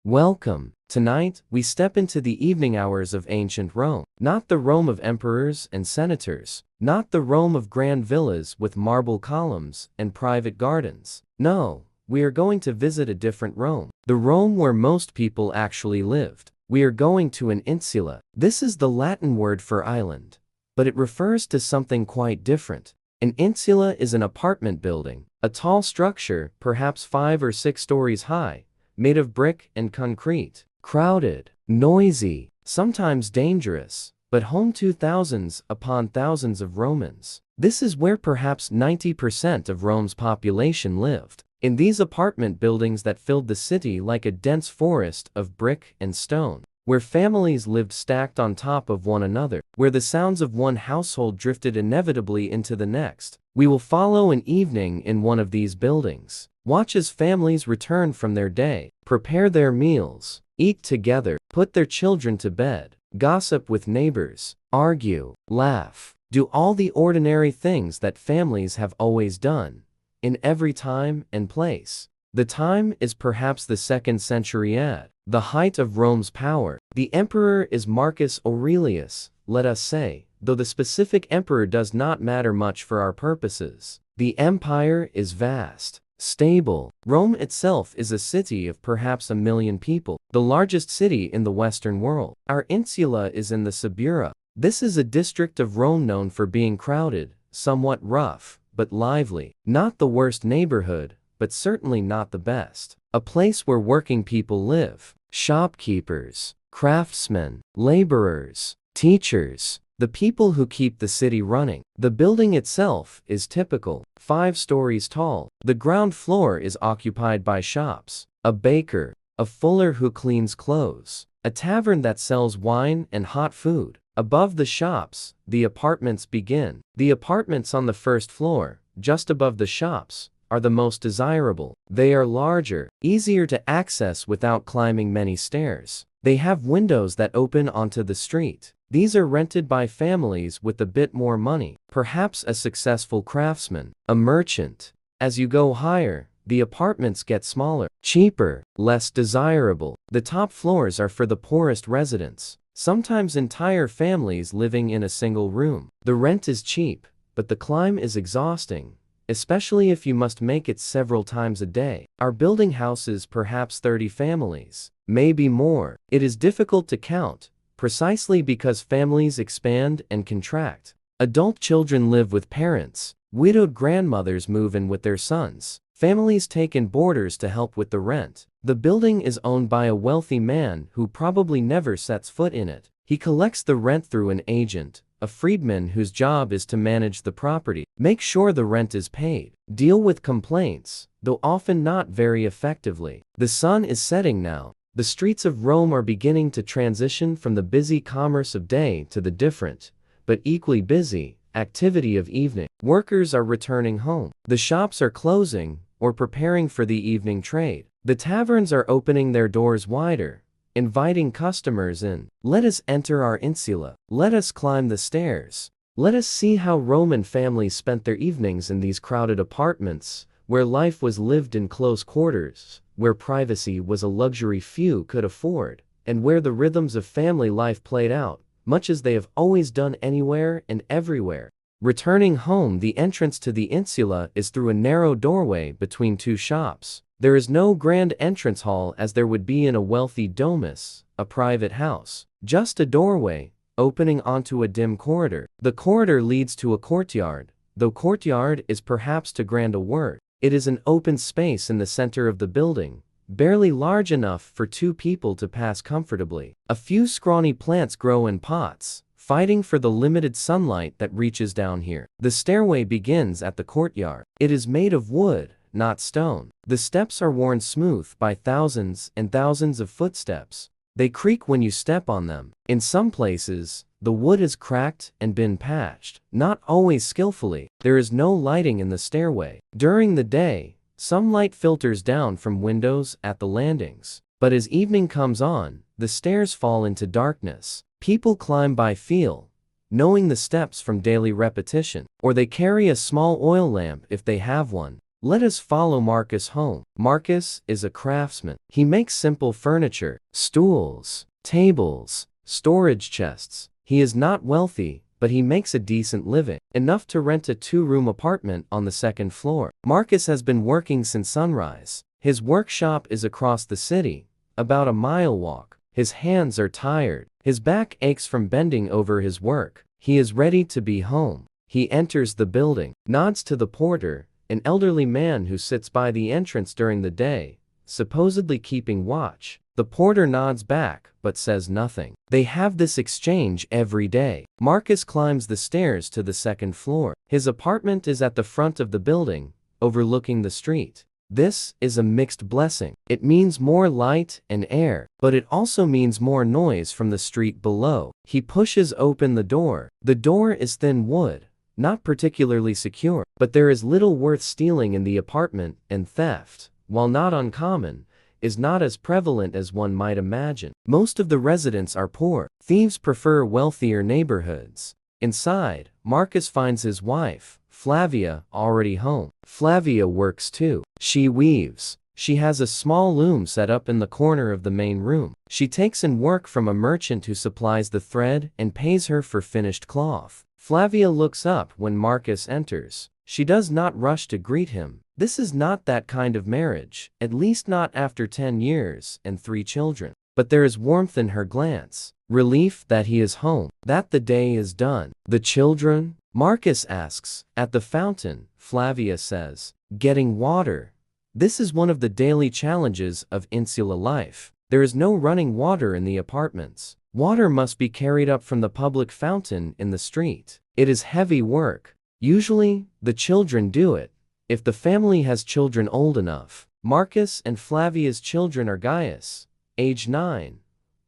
Welcome. Tonight, we step into the evening hours of ancient Rome. Not the Rome of emperors and senators. Not the Rome of grand villas with marble columns and private gardens. No, we are going to visit a different Rome. The Rome where most people actually lived. We are going to an insula. This is the Latin word for island, but it refers to something quite different. An insula is an apartment building, a tall structure, perhaps 5 or 6 stories high, made of brick and concrete. Crowded, noisy, sometimes dangerous, but home to thousands upon thousands of Romans. This is where perhaps 90% of Rome's population lived. In these apartment buildings that filled the city like a dense forest of brick and stone, where families lived stacked on top of one another, where the sounds of one household drifted inevitably into the next. We will follow an evening in one of these buildings. Watch as families return from their day, prepare their meals, eat together, put their children to bed, gossip with neighbors, argue, laugh, do all the ordinary things that families have always done, in every time and place. The time is perhaps the 2nd century AD, the height of Rome's power. The emperor is Marcus Aurelius, let us say, though the specific emperor does not matter much for our purposes. The empire is vast, stable. Rome itself is a city of perhaps 1 million people, the largest city in the Western world. Our insula is in the Suburra. This is a district of Rome known for being crowded, somewhat rough, but lively. Not the worst neighborhood, but certainly not the best. A place where working people live. Shopkeepers, craftsmen, laborers, teachers, the people who keep the city running. The building itself is typical, 5 stories tall. The ground floor is occupied by shops, a baker, a fuller who cleans clothes, a tavern that sells wine and hot food. Above the shops, the apartments begin. The apartments on the 1st floor, just above the shops, are the most desirable. They are larger, easier to access without climbing many stairs. They have windows that open onto the street. These are rented by families with a bit more money, perhaps a successful craftsman, a merchant. As you go higher, the apartments get smaller, cheaper, less desirable. The top floors are for the poorest residents, sometimes entire families living in a single room. The rent is cheap, but the climb is exhausting, especially if you must make it several times a day. Our building houses perhaps 30 families, maybe more. It is difficult to count, precisely because families expand and contract. Adult children live with parents, widowed grandmothers move in with their sons, families take in boarders to help with the rent. The building is owned by a wealthy man who probably never sets foot in it. He collects the rent through an agent, a freedman whose job is to manage the property, make sure the rent is paid, deal with complaints, though often not very effectively. The sun is setting now. The streets of Rome are beginning to transition from the busy commerce of day to the different, but equally busy, activity of evening. Workers are returning home. The shops are closing or preparing for the evening trade. The taverns are opening their doors wider, inviting customers in. Let us enter our insula. Let us climb the stairs. Let us see how Roman families spent their evenings in these crowded apartments, where life was lived in close quarters, where privacy was a luxury few could afford, and where the rhythms of family life played out, much as they have always done anywhere and everywhere. Returning home, the entrance to the insula is through a narrow doorway between 2 shops. There is no grand entrance hall as there would be in a wealthy domus, a private house. Just a doorway, opening onto a dim corridor. The corridor leads to a courtyard, though courtyard is perhaps too grand a word. It is an open space in the center of the building, barely large enough for 2 people to pass comfortably. A few scrawny plants grow in pots, fighting for the limited sunlight that reaches down here. The stairway begins at the courtyard. It is made of wood, not stone. The steps are worn smooth by thousands and thousands of footsteps. They creak when you step on them. In some places, the wood is cracked and been patched, not always skillfully. There is no lighting in the stairway. During the day, some light filters down from windows at the landings. But as evening comes on, the stairs fall into darkness. People climb by feel, knowing the steps from daily repetition, or they carry a small oil lamp if they have one. Let us follow Marcus home. Marcus is a craftsman. He makes simple furniture, stools, tables, storage chests. He is not wealthy, but he makes a decent living, enough to rent a 2-room apartment on the 2nd floor. Marcus has been working since sunrise. His workshop is across the city, about a mile walk. His hands are tired. His back aches from bending over his work. He is ready to be home. He enters the building, nods to the porter, an elderly man who sits by the entrance during the day, supposedly keeping watch. The porter nods back, but says nothing. They have this exchange every day. Marcus climbs the stairs to the 2nd floor. His apartment is at the front of the building, overlooking the street. This is a mixed blessing. It means more light and air, but it also means more noise from the street below. He pushes open the door. The door is thin wood, not particularly secure, but there is little worth stealing in the apartment, and theft, while not uncommon, is not as prevalent as one might imagine. Most of the residents are poor. Thieves prefer wealthier neighborhoods. Inside, Marcus finds his wife, Flavia, already home. Flavia works too. She weaves. She has a small loom set up in the corner of the main room. She takes in work from a merchant who supplies the thread and pays her for finished cloth. Flavia looks up when Marcus enters. She does not rush to greet him. This is not that kind of marriage, at least not after 10 years and 3 children. But there is warmth in her glance, relief that he is home, that the day is done. The children? Marcus asks. At the fountain, Flavia says. Getting water. This is one of the daily challenges of Insula life. There is no running water in the apartments. Water must be carried up from the public fountain in the street. It is heavy work. Usually, the children do it, if the family has children old enough. Marcus and Flavia's children are Gaius, age 9,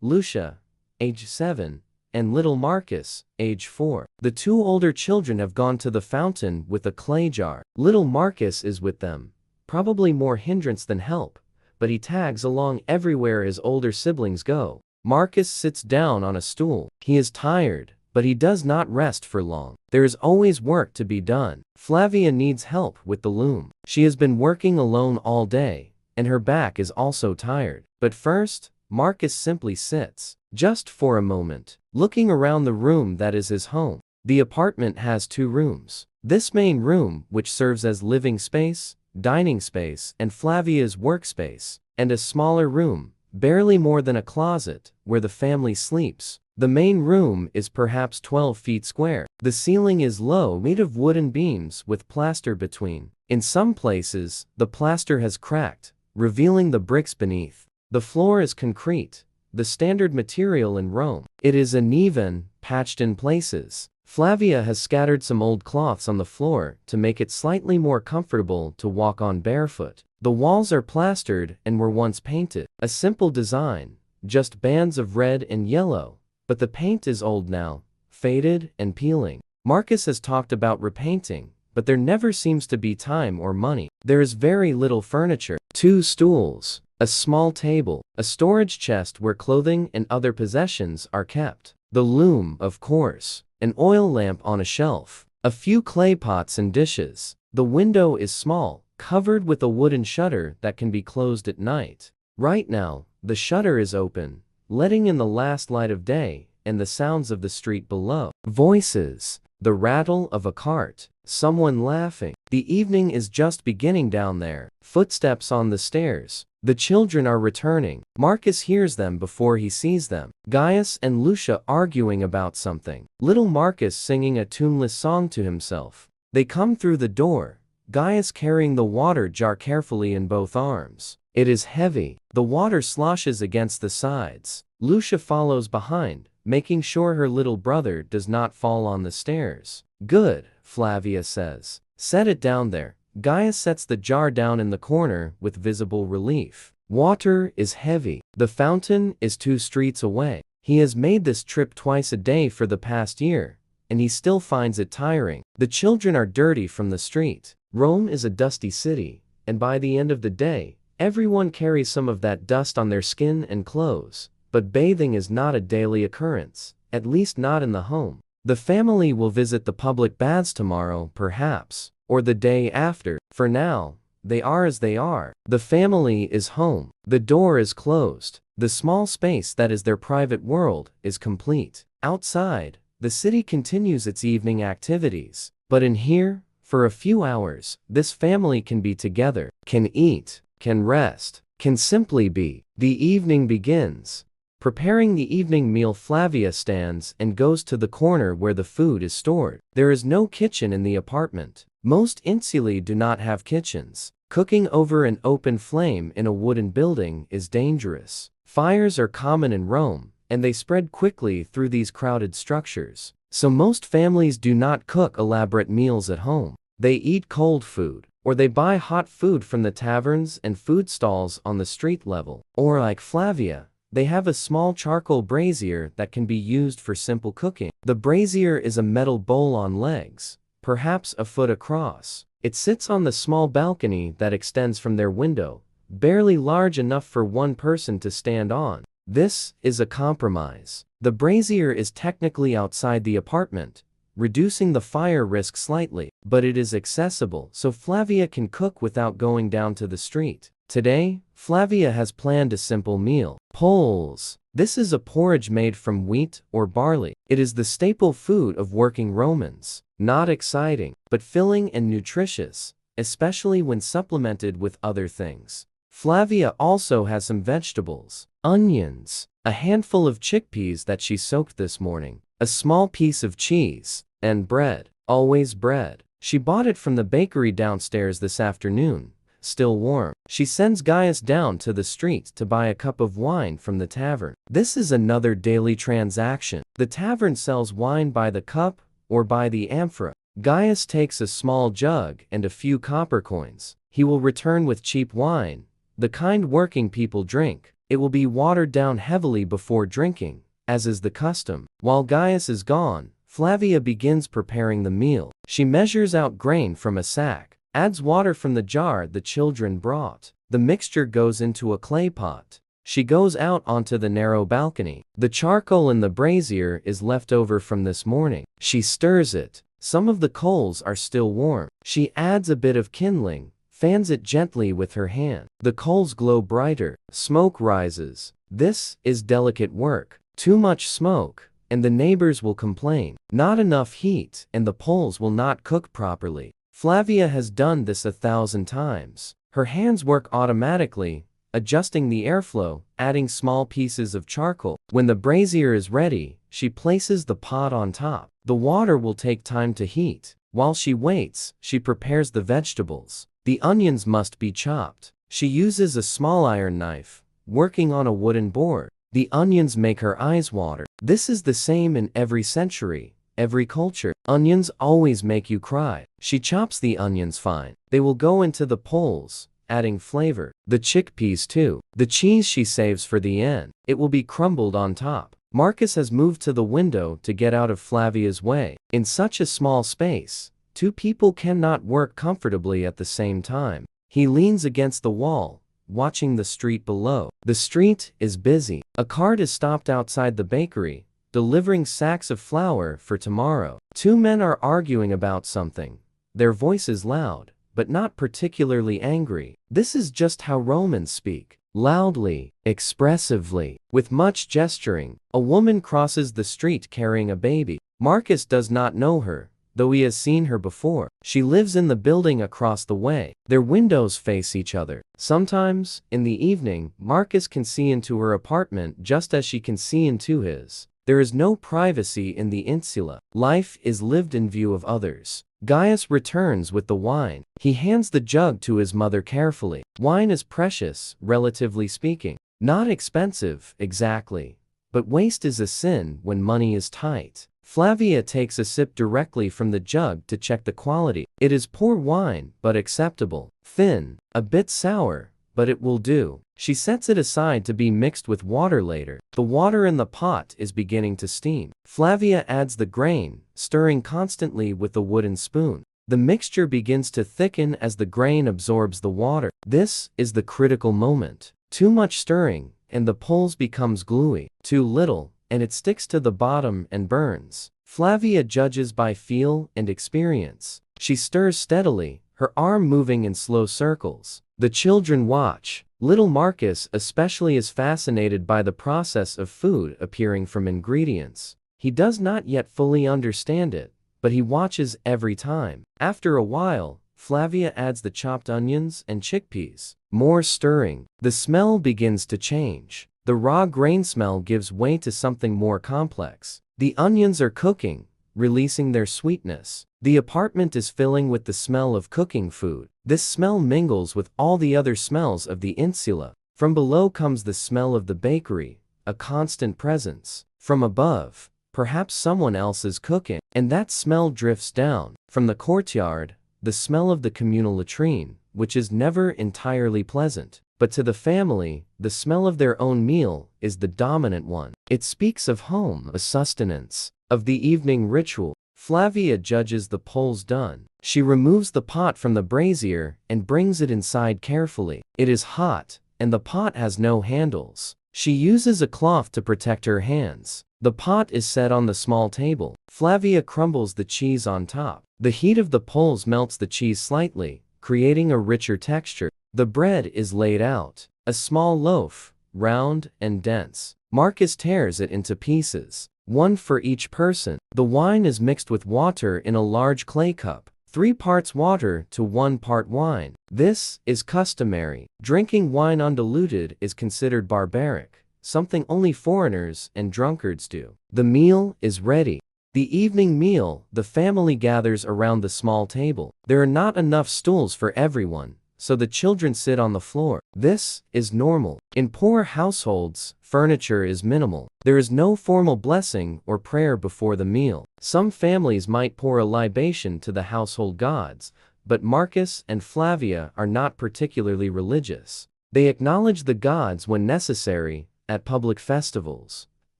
Lucia, age 7, and little Marcus, age 4. The 2 older children have gone to the fountain with a clay jar. Little Marcus is with them, probably more hindrance than help, but he tags along everywhere his older siblings go. Marcus sits down on a stool. He is tired, but he does not rest for long. There is always work to be done. Flavia needs help with the loom. She has been working alone all day, and her back is also tired. But first, Marcus simply sits, just for a moment, looking around the room that is his home. The apartment has 2 rooms. This main room, which serves as living space, dining space, and Flavia's workspace, and a smaller room, barely more than a closet, where the family sleeps. The main room is perhaps 12 feet square. The ceiling is low, made of wooden beams with plaster between. In some places, the plaster has cracked, revealing the bricks beneath. The floor is concrete, the standard material in Rome. It is uneven, patched in places. Flavia has scattered some old cloths on the floor to make it slightly more comfortable to walk on barefoot. The walls are plastered and were once painted. A simple design, just bands of red and yellow. But the paint is old now, faded and peeling. Marcus has talked about repainting, but there never seems to be time or money. There is very little furniture. 2 stools, a small table, a storage chest where clothing and other possessions are kept. The loom, of course, an oil lamp on a shelf, a few clay pots and dishes. The window is small, covered with a wooden shutter that can be closed at night. Right now, the shutter is open, letting in the last light of day and the sounds of the street below. Voices, the rattle of a cart, someone laughing. The evening is just beginning down there. Footsteps on the stairs. The children are returning. Marcus hears them before he sees them. Gaius and Lucia arguing about something. Little Marcus singing a tuneless song to himself. They come through the door, Gaius carrying the water jar carefully in both arms. It is heavy. The water sloshes against the sides. Lucia follows behind, making sure her little brother does not fall on the stairs. Good, Flavia says. Set it down there. Gaius sets the jar down in the corner with visible relief. Water is heavy. The fountain is 2 streets away. He has made this trip twice a day for the past year, and he still finds it tiring. The children are dirty from the street. Rome is a dusty city, and by the end of the day, everyone carries some of that dust on their skin and clothes. But bathing is not a daily occurrence, at least not in the home. The family will visit the public baths tomorrow, perhaps, or the day after. For now, they are as they are. The family is home. The door is closed. The small space that is their private world is complete. Outside, the city continues its evening activities. But in here, for a few hours, this family can be together, can eat, can rest, can simply be. The evening begins. Preparing the evening meal, Flavia stands and goes to the corner where the food is stored. There is no kitchen in the apartment. Most insulae do not have kitchens. Cooking over an open flame in a wooden building is dangerous. Fires are common in Rome, and they spread quickly through these crowded structures. So most families do not cook elaborate meals at home. They eat cold food, or they buy hot food from the taverns and food stalls on the street level. Or like Flavia, they have a small charcoal brazier that can be used for simple cooking. The brazier is a metal bowl on legs, perhaps a foot across. It sits on the small balcony that extends from their window, barely large enough for one person to stand on. This is a compromise. The brazier is technically outside the apartment, reducing the fire risk slightly, but it is accessible so Flavia can cook without going down to the street. Today, Flavia has planned a simple meal. Poles. This is a porridge made from wheat or barley. It is the staple food of working Romans. Not exciting, but filling and nutritious, especially when supplemented with other things. Flavia also has some vegetables. Onions, a handful of chickpeas that she soaked this morning, a small piece of cheese, and bread. Always bread. She bought it from the bakery downstairs this afternoon, still warm. She sends Gaius down to the street to buy a cup of wine from the tavern. This is another daily transaction. The tavern sells wine by the cup or by the amphora. Gaius takes a small jug and a few copper coins. He will return with cheap wine, the kind working people drink. It will be watered down heavily before drinking, as is the custom. While Gaius is gone, Flavia begins preparing the meal. She measures out grain from a sack, adds water from the jar the children brought. The mixture goes into a clay pot. She goes out onto the narrow balcony. The charcoal in the brazier is left over from this morning. She stirs it. Some of the coals are still warm. She adds a bit of kindling, fans it gently with her hand. The coals glow brighter. Smoke rises. This is delicate work. Too much smoke, and the neighbors will complain. Not enough heat, and the poles will not cook properly. Flavia has done this 1,000 times. Her hands work automatically, adjusting the airflow, adding small pieces of charcoal. When the brazier is ready, she places the pot on top. The water will take time to heat. While she waits, she prepares the vegetables. The onions must be chopped. She uses a small iron knife, working on a wooden board. The onions make her eyes water. This is the same in every century, every culture. Onions always make you cry. She chops the onions fine. They will go into the poles, adding flavor. The chickpeas too. The cheese she saves for the end. It will be crumbled on top. Marcus has moved to the window to get out of Flavia's way. In such a small space, two people cannot work comfortably at the same time. He leans against the wall, watching the street below. The street is busy. A cart is stopped outside the bakery, delivering sacks of flour for tomorrow. Two men are arguing about something. Their voices loud, but not particularly angry. This is just how Romans speak. Loudly, expressively, with much gesturing. A woman crosses the street carrying a baby. Marcus does not know her, though he has seen her before. She lives in the building across the way. Their windows face each other. Sometimes, in the evening, Marcus can see into her apartment just as she can see into his. There is no privacy in the Insula. Life is lived in view of others. Gaius returns with the wine. He hands the jug to his mother carefully. Wine is precious, relatively speaking. Not expensive, exactly. But waste is a sin when money is tight. Flavia takes a sip directly from the jug to check the quality. It is poor wine, but acceptable. Thin, a bit sour, but it will do. She sets it aside to be mixed with water later. The water in the pot is beginning to steam. Flavia adds the grain, stirring constantly with the wooden spoon. The mixture begins to thicken as the grain absorbs the water. This is the critical moment. Too much stirring, and the pulse becomes gluey. Too little, and it sticks to the bottom and burns. Flavia judges by feel and experience. She stirs steadily, her arm moving in slow circles. The children watch. Little Marcus especially is fascinated by the process of food appearing from ingredients. He does not yet fully understand it, but he watches every time. After a while, Flavia adds the chopped onions and chickpeas. More stirring. The smell begins to change. The raw grain smell gives way to something more complex. The onions are cooking, releasing their sweetness. The apartment is filling with the smell of cooking food. This smell mingles with all the other smells of the insula. From below comes the smell of the bakery, a constant presence. From above, perhaps someone else is cooking, and that smell drifts down. From the courtyard, the smell of the communal latrine, which is never entirely pleasant. But to the family, the smell of their own meal is the dominant one. It speaks of home, a sustenance. Of the evening ritual, Flavia judges the poles done. She removes the pot from the brazier and brings it inside carefully. It is hot, and the pot has no handles. She uses a cloth to protect her hands. The pot is set on the small table. Flavia crumbles the cheese on top. The heat of the poles melts the cheese slightly, creating a richer texture. The bread is laid out. A small loaf, round and dense. Marcus tears it into pieces. One for each person. The wine is mixed with water in a large clay cup. 3 parts water to 1 part wine. This is customary. Drinking wine undiluted is considered barbaric, something only foreigners and drunkards do. The meal is ready. The evening meal, the family gathers around the small table. There are not enough stools for everyone, so the children sit on the floor. This is normal. In poor households, furniture is minimal. There is no formal blessing or prayer before the meal. Some families might pour a libation to the household gods, but Marcus and Flavia are not particularly religious. They acknowledge the gods when necessary, at public festivals.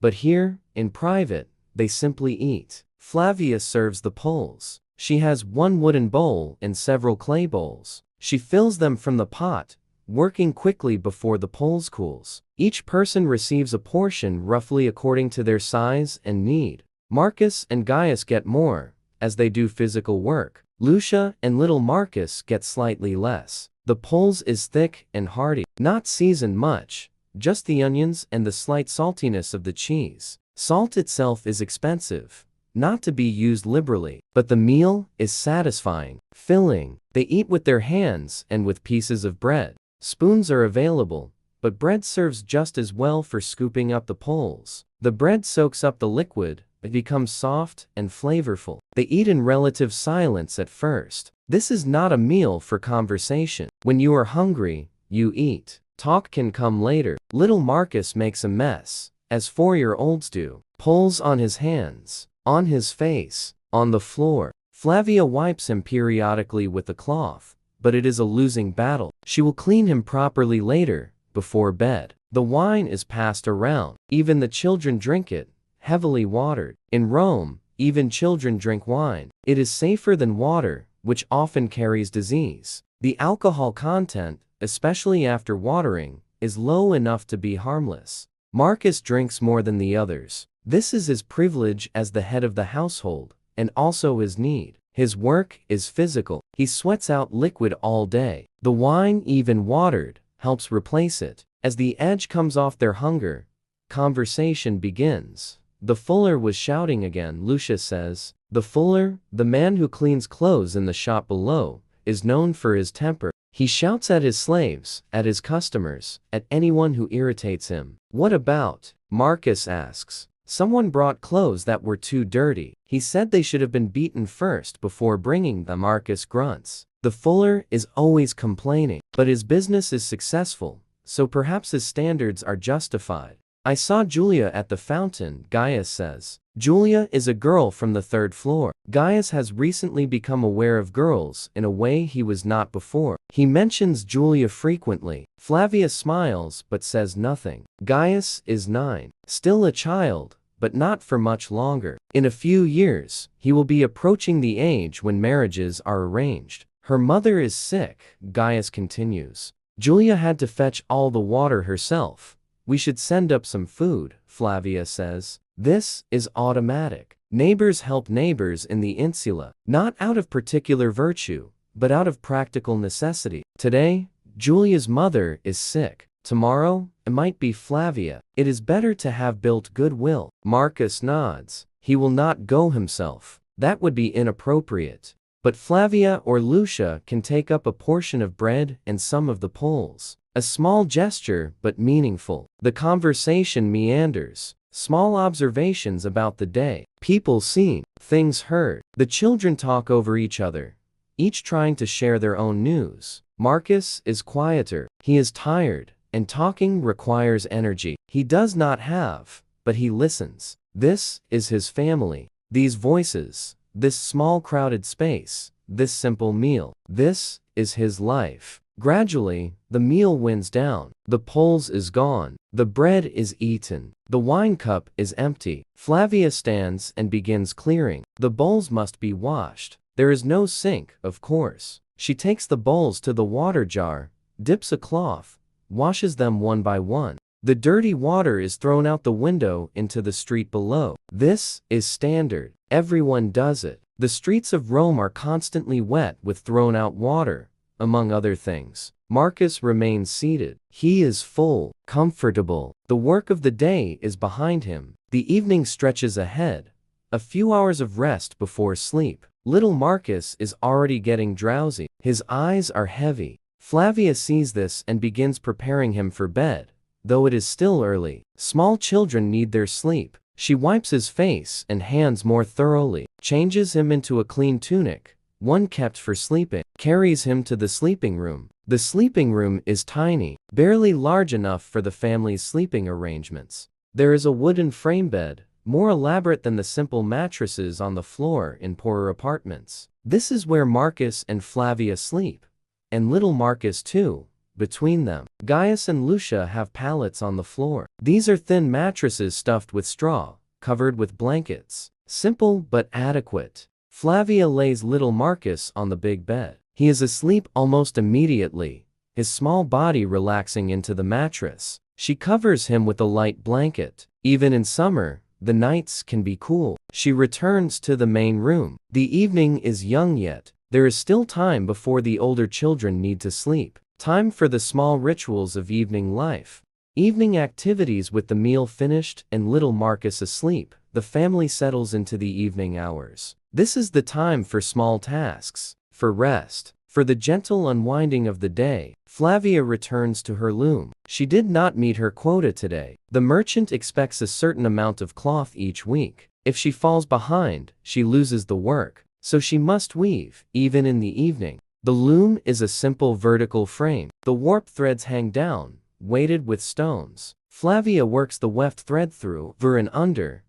But here, in private, they simply eat. Flavia serves the poles. She has 1 wooden bowl and several clay bowls. She fills them from the pot, working quickly before the poles cools. Each person receives a portion roughly according to their size and need. Marcus and Gaius get more, as they do physical work. Lucia and little Marcus get slightly less. The poles is thick and hearty, not seasoned much, just the onions and the slight saltiness of the cheese. Salt itself is expensive, not to be used liberally, but the meal is satisfying, filling. They eat with their hands and with pieces of bread. Spoons are available, but bread serves just as well for scooping up the poles. The bread soaks up the liquid, it becomes soft and flavorful. They eat in relative silence at first. This is not a meal for conversation. When you are hungry, you eat. Talk can come later. Little Marcus makes a mess, as 4-year-olds do. Poles on his hands, on his face, on the floor. Flavia wipes him periodically with a cloth, but it is a losing battle. She will clean him properly later, before bed. The wine is passed around. Even the children drink it, heavily watered. In Rome, even children drink wine. It is safer than water, which often carries disease. The alcohol content, especially after watering, is low enough to be harmless. Marcus drinks more than the others. This is his privilege as the head of the household, and also his need. His work is physical. He sweats out liquid all day. The wine, even watered, helps replace it. As the edge comes off their hunger, conversation begins. The fuller was shouting again, Lucia says. The fuller, the man who cleans clothes in the shop below, is known for his temper. He shouts at his slaves, at his customers, at anyone who irritates him. What about? Marcus asks. Someone brought clothes that were too dirty. He said they should have been beaten first before bringing them. Marcus grunts. The fuller is always complaining, but his business is successful, so perhaps his standards are justified. I saw Julia at the fountain, Gaius says. Julia is a girl from the 3rd floor. Gaius has recently become aware of girls in a way he was not before. He mentions Julia frequently. Flavia smiles but says nothing. Gaius is 9. Still a child, but not for much longer. In a few years, he will be approaching the age when marriages are arranged. Her mother is sick, Gaius continues. Julia had to fetch all the water herself. We should send up some food, Flavia says. This is automatic. Neighbors help neighbors in the Insula, not out of particular virtue, but out of practical necessity. Today, Julia's mother is sick. Tomorrow, it might be Flavia. It is better to have built goodwill. Marcus nods. He will not go himself. That would be inappropriate. But Flavia or Lucia can take up a portion of bread and some of the poles. A small gesture, but meaningful. The conversation meanders. Small observations about the day. People seen. Things heard. The children talk over each other, each trying to share their own news. Marcus is quieter. He is tired, and talking requires energy he does not have, but he listens. This is his family. These voices, this small crowded space, this simple meal. This is his life. Gradually, the meal winds down. The poles is gone. The bread is eaten. The wine cup is empty. Flavia stands and begins clearing. The bowls must be washed. There is no sink, of course. She takes the bowls to the water jar, dips a cloth, washes them one by one. The dirty water is thrown out the window into the street below. This is standard. Everyone does it. The streets of Rome are constantly wet with thrown out water, among other things. Marcus remains seated. He is full, comfortable. The work of the day is behind him. The evening stretches ahead. A few hours of rest before sleep. Little Marcus is already getting drowsy. His eyes are heavy. Flavia sees this and begins preparing him for bed, though it is still early. Small children need their sleep. She wipes his face and hands more thoroughly, changes him into a clean tunic, one kept for sleeping, carries him to the sleeping room. The sleeping room is tiny, barely large enough for the family's sleeping arrangements. There is a wooden frame bed, more elaborate than the simple mattresses on the floor in poorer apartments. This is where Marcus and Flavia sleep, and little Marcus too. Between them, Gaius and Lucia have pallets on the floor. These are thin mattresses stuffed with straw, covered with blankets. Simple but adequate. Flavia lays little Marcus on the big bed. He is asleep almost immediately, his small body relaxing into the mattress. She covers him with a light blanket. Even in summer, the nights can be cool. She returns to the main room. The evening is young yet. There is still time before the older children need to sleep. Time for the small rituals of evening life. Evening activities. With the meal finished and little Marcus asleep, the family settles into the evening hours. This is the time for small tasks, for rest, for the gentle unwinding of the day. Flavia returns to her loom. She did not meet her quota today. The merchant expects a certain amount of cloth each week. If she falls behind, she loses the work, so she must weave, even in the evening. The loom is a simple vertical frame. The warp threads hang down, weighted with stones. Flavia works the weft thread through, over and under,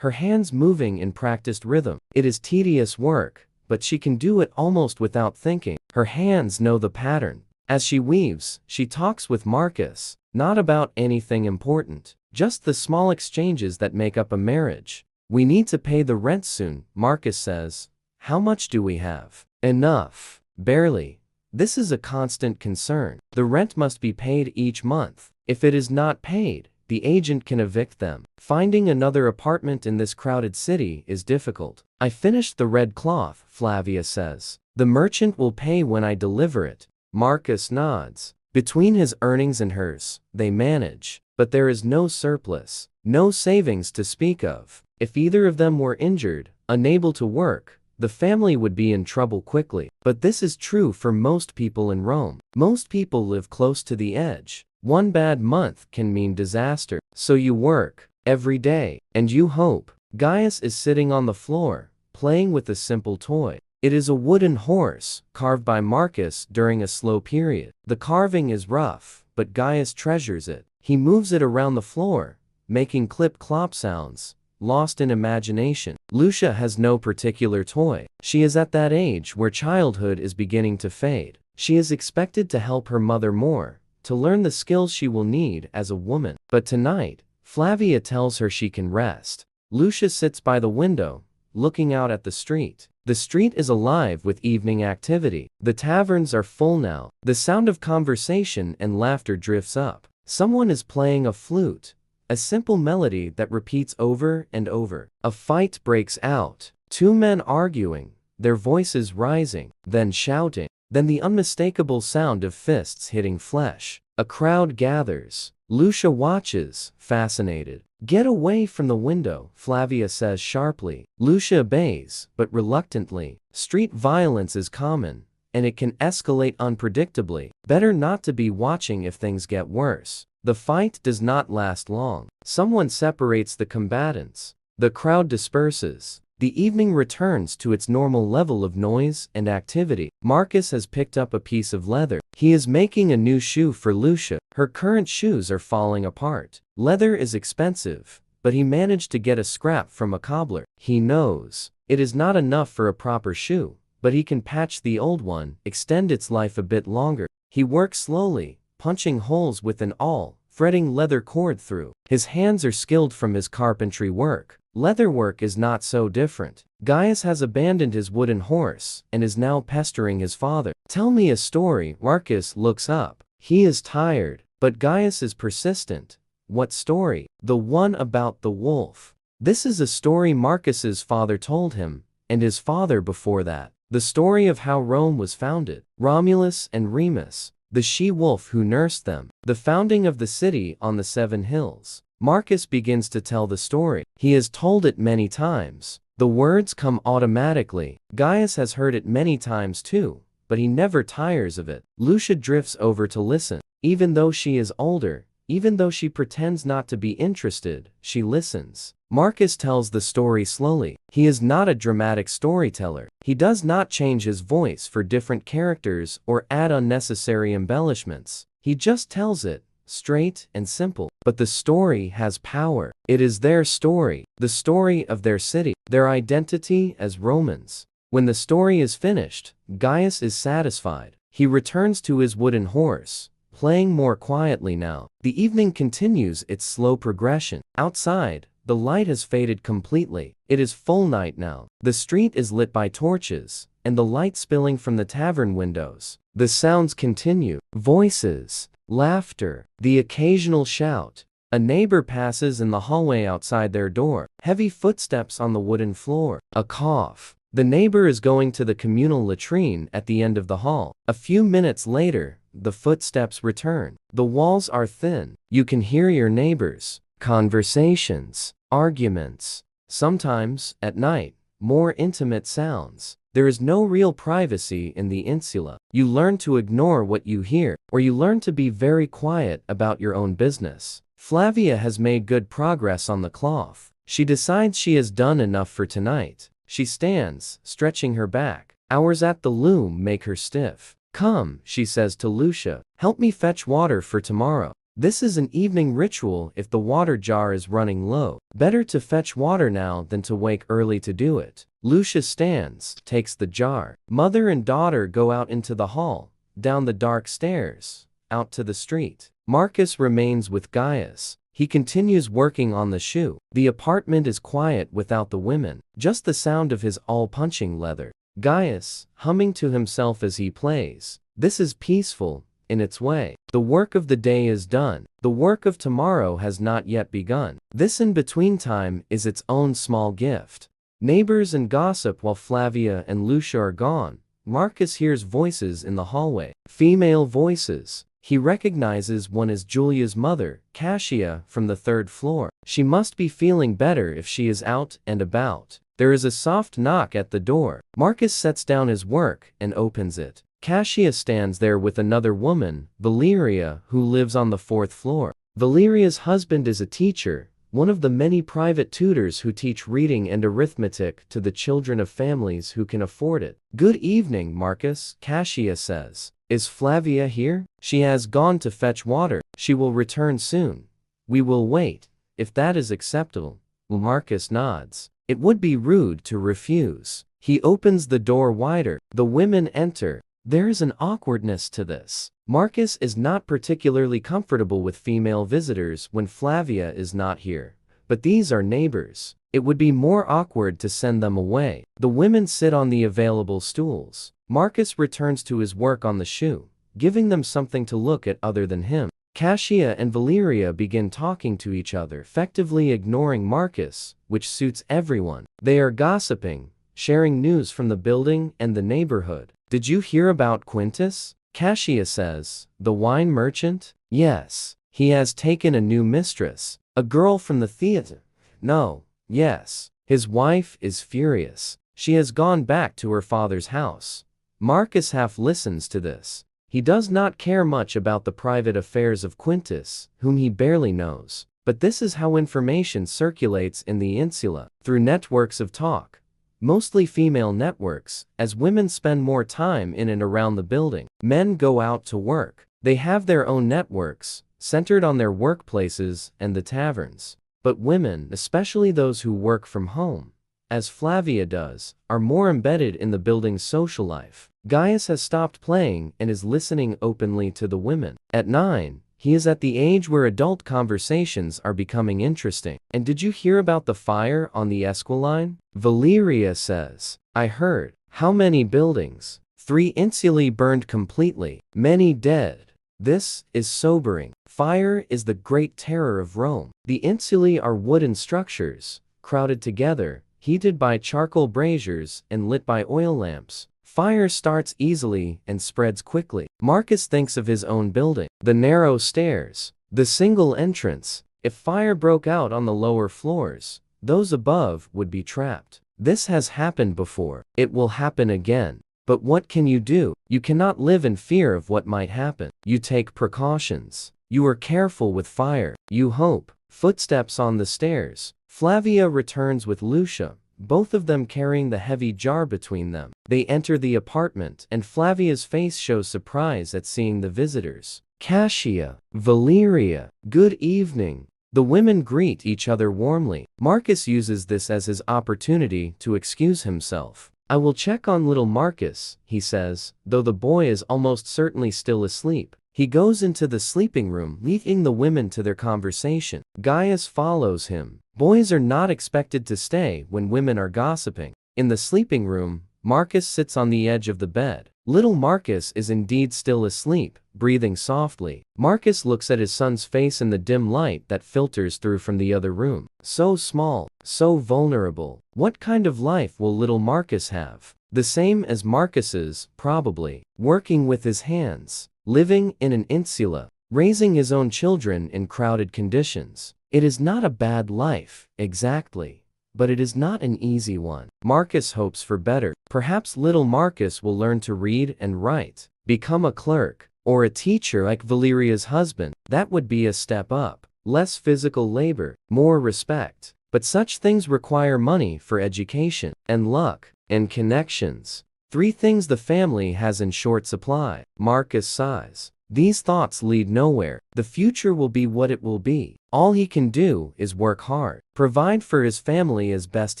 her hands moving in practiced rhythm. It is tedious work, but she can do it almost without thinking. Her hands know the pattern. As she weaves, she talks with Marcus, not about anything important, just the small exchanges that make up a marriage. We need to pay the rent soon, Marcus says. How much do we have? Enough. Barely. This is a constant concern. The rent must be paid each month. If it is not paid, the agent can evict them. Finding another apartment in this crowded city is difficult. I finished the red cloth, Flavia says. The merchant will pay when I deliver it. Marcus nods. Between his earnings and hers, they manage. But there is no surplus, no savings to speak of. If either of them were injured, unable to work, the family would be in trouble quickly. But this is true for most people in Rome. Most people live close to the edge. One bad month can mean disaster. So you work every day, and you hope. Gaius is sitting on the floor, playing with a simple toy. It is a wooden horse, carved by Marcus during a slow period. The carving is rough, but Gaius treasures it. He moves it around the floor, making clip-clop sounds, lost in imagination. Lucia has no particular toy. She is at that age where childhood is beginning to fade. She is expected to help her mother more, to learn the skills she will need as a woman. But tonight, Flavia tells her she can rest. Lucia sits by the window, looking out at the street. The street is alive with evening activity. The taverns are full now. The sound of conversation and laughter drifts up. Someone is playing a flute, a simple melody that repeats over and over. A fight breaks out. Two men arguing, their voices rising, then shouting, then the unmistakable sound of fists hitting flesh. A crowd gathers. Lucia watches, fascinated. "Get away from the window," Flavia says sharply. Lucia obeys, but reluctantly. Street violence is common, and it can escalate unpredictably. Better not to be watching if things get worse. The fight does not last long. Someone separates the combatants. The crowd disperses. The evening returns to its normal level of noise and activity. Marcus has picked up a piece of leather. He is making a new shoe for Lucia. Her current shoes are falling apart. Leather is expensive, but he managed to get a scrap from a cobbler. He knows it is not enough for a proper shoe, but he can patch the old one, extend its life a bit longer. He works slowly, punching holes with an awl, threading leather cord through. His hands are skilled from his carpentry work. Leatherwork is not so different. Gaius has abandoned his wooden horse and is now pestering his father. "Tell me a story." Marcus looks up. He is tired, but Gaius is persistent. "What story?" "The one about the wolf." This is a story Marcus's father told him, and his father before that. The story of how Rome was founded. Romulus and Remus, the she-wolf who nursed them. The founding of the city on the 7 hills. Marcus begins to tell the story. He has told it many times. The words come automatically. Gaius has heard it many times too, but he never tires of it. Lucia drifts over to listen. Even though she is older, even though she pretends not to be interested, she listens. Marcus tells the story slowly. He is not a dramatic storyteller. He does not change his voice for different characters or add unnecessary embellishments. He just tells it, straight and simple. But the story has power. It is their story, the story of their city, their identity as Romans. When the story is finished, Gaius is satisfied. He returns to his wooden horse, playing more quietly now. The evening continues its slow progression. Outside, the light has faded completely. It is full night now. The street is lit by torches, and the light spilling from the tavern windows. The sounds continue. Voices, laughter, the occasional shout. A neighbor passes in the hallway outside their door. Heavy footsteps on the wooden floor. A cough. The neighbor is going to the communal latrine at the end of the hall. A few minutes later, the footsteps return. The walls are thin. You can hear your neighbors. Conversations, arguments. Sometimes, at night, more intimate sounds. There is no real privacy in the Insula. You learn to ignore what you hear, or you learn to be very quiet about your own business. Flavia has made good progress on the cloth. She decides she has done enough for tonight. She stands, stretching her back. Hours at the loom make her stiff. "Come," she says to Lucia, "help me fetch water for tomorrow." This is an evening ritual if the water jar is running low. Better to fetch water now than to wake early to do it. Lucia stands, takes the jar. Mother and daughter go out into the hall, down the dark stairs, out to the street. Marcus remains with Gaius. He continues working on the shoe. The apartment is quiet without the women, just the sound of his awl punching leather. Gaius, humming to himself as he plays. This is peaceful, in its way. The work of the day is done. The work of tomorrow has not yet begun. This in-between time is its own small gift. Neighbors and gossip while Flavia and Lucia are gone. Marcus hears voices in the hallway. Female voices. He recognizes one as Julia's mother, Cassia, from the 3rd floor. She must be feeling better if she is out and about. There is a soft knock at the door. Marcus sets down his work and opens it. Cassia stands there with another woman, Valeria, who lives on the 4th floor. Valeria's husband is a teacher, one of the many private tutors who teach reading and arithmetic to the children of families who can afford it. "Good evening, Marcus," Cassia says. "Is Flavia here?" "She has gone to fetch water. She will return soon. We will wait, if that is acceptable." Marcus nods. It would be rude to refuse. He opens the door wider. The women enter. There is an awkwardness to this. Marcus is not particularly comfortable with female visitors when Flavia is not here. But these are neighbors. It would be more awkward to send them away. The women sit on the available stools. Marcus returns to his work on the shoe, giving them something to look at other than him. Cassia and Valeria begin talking to each other, effectively ignoring Marcus, which suits everyone. They are gossiping, sharing news from the building and the neighborhood. Did you hear about Quintus? Cassia says. The wine merchant? Yes. He has taken a new mistress. A girl from the theater? No. Yes. His wife is furious. She has gone back to her father's house. Marcus half listens to this. He does not care much about the private affairs of Quintus, whom he barely knows. But this is how information circulates in the Insula, through networks of talk. Mostly female networks, as women spend more time in and around the building. Men go out to work. They have their own networks, centered on their workplaces and the taverns. But women, especially those who work from home, as Flavia does, are more embedded in the building's social life. Gaius has stopped playing and is listening openly to the women. At 9, he is at the age where adult conversations are becoming interesting. And did you hear about the fire on the Esquiline? Valeria says. I heard. How many buildings? 3 insulae burned completely. Many dead. This is sobering. Fire is the great terror of Rome. The insulae are wooden structures, crowded together, heated by charcoal braziers and lit by oil lamps. Fire starts easily and spreads quickly. Marcus thinks of his own building. The narrow stairs. The single entrance. If fire broke out on the lower floors, those above would be trapped. This has happened before. It will happen again. But what can you do? You cannot live in fear of what might happen. You take precautions. You are careful with fire. You hope. Footsteps on the stairs. Flavia returns with Lucia, both of them carrying the heavy jar between them. They enter the apartment, and Flavia's face shows surprise at seeing the visitors. Cassia, Valeria, good evening. The women greet each other warmly. Marcus uses this as his opportunity to excuse himself. I will check on little Marcus, he says, though the boy is almost certainly still asleep. He goes into the sleeping room, leaving the women to their conversation. Gaius follows him. Boys are not expected to stay when women are gossiping. In the sleeping room, Marcus sits on the edge of the bed. Little Marcus is indeed still asleep, breathing softly. Marcus looks at his son's face in the dim light that filters through from the other room. So small, so vulnerable. What kind of life will little Marcus have? The same as Marcus's, probably. Working with his hands. Living in an insula. Raising his own children in crowded conditions. It is not a bad life, exactly. But it is not an easy one. Marcus hopes for better. Perhaps little Marcus will learn to read and write, become a clerk, or a teacher like Valeria's husband. That would be a step up. Less physical labor, more respect. But such things require money for education, and luck, and connections. 3 things the family has in short supply. Marcus sighs. These thoughts lead nowhere. The future will be what it will be. All he can do is work hard, provide for his family as best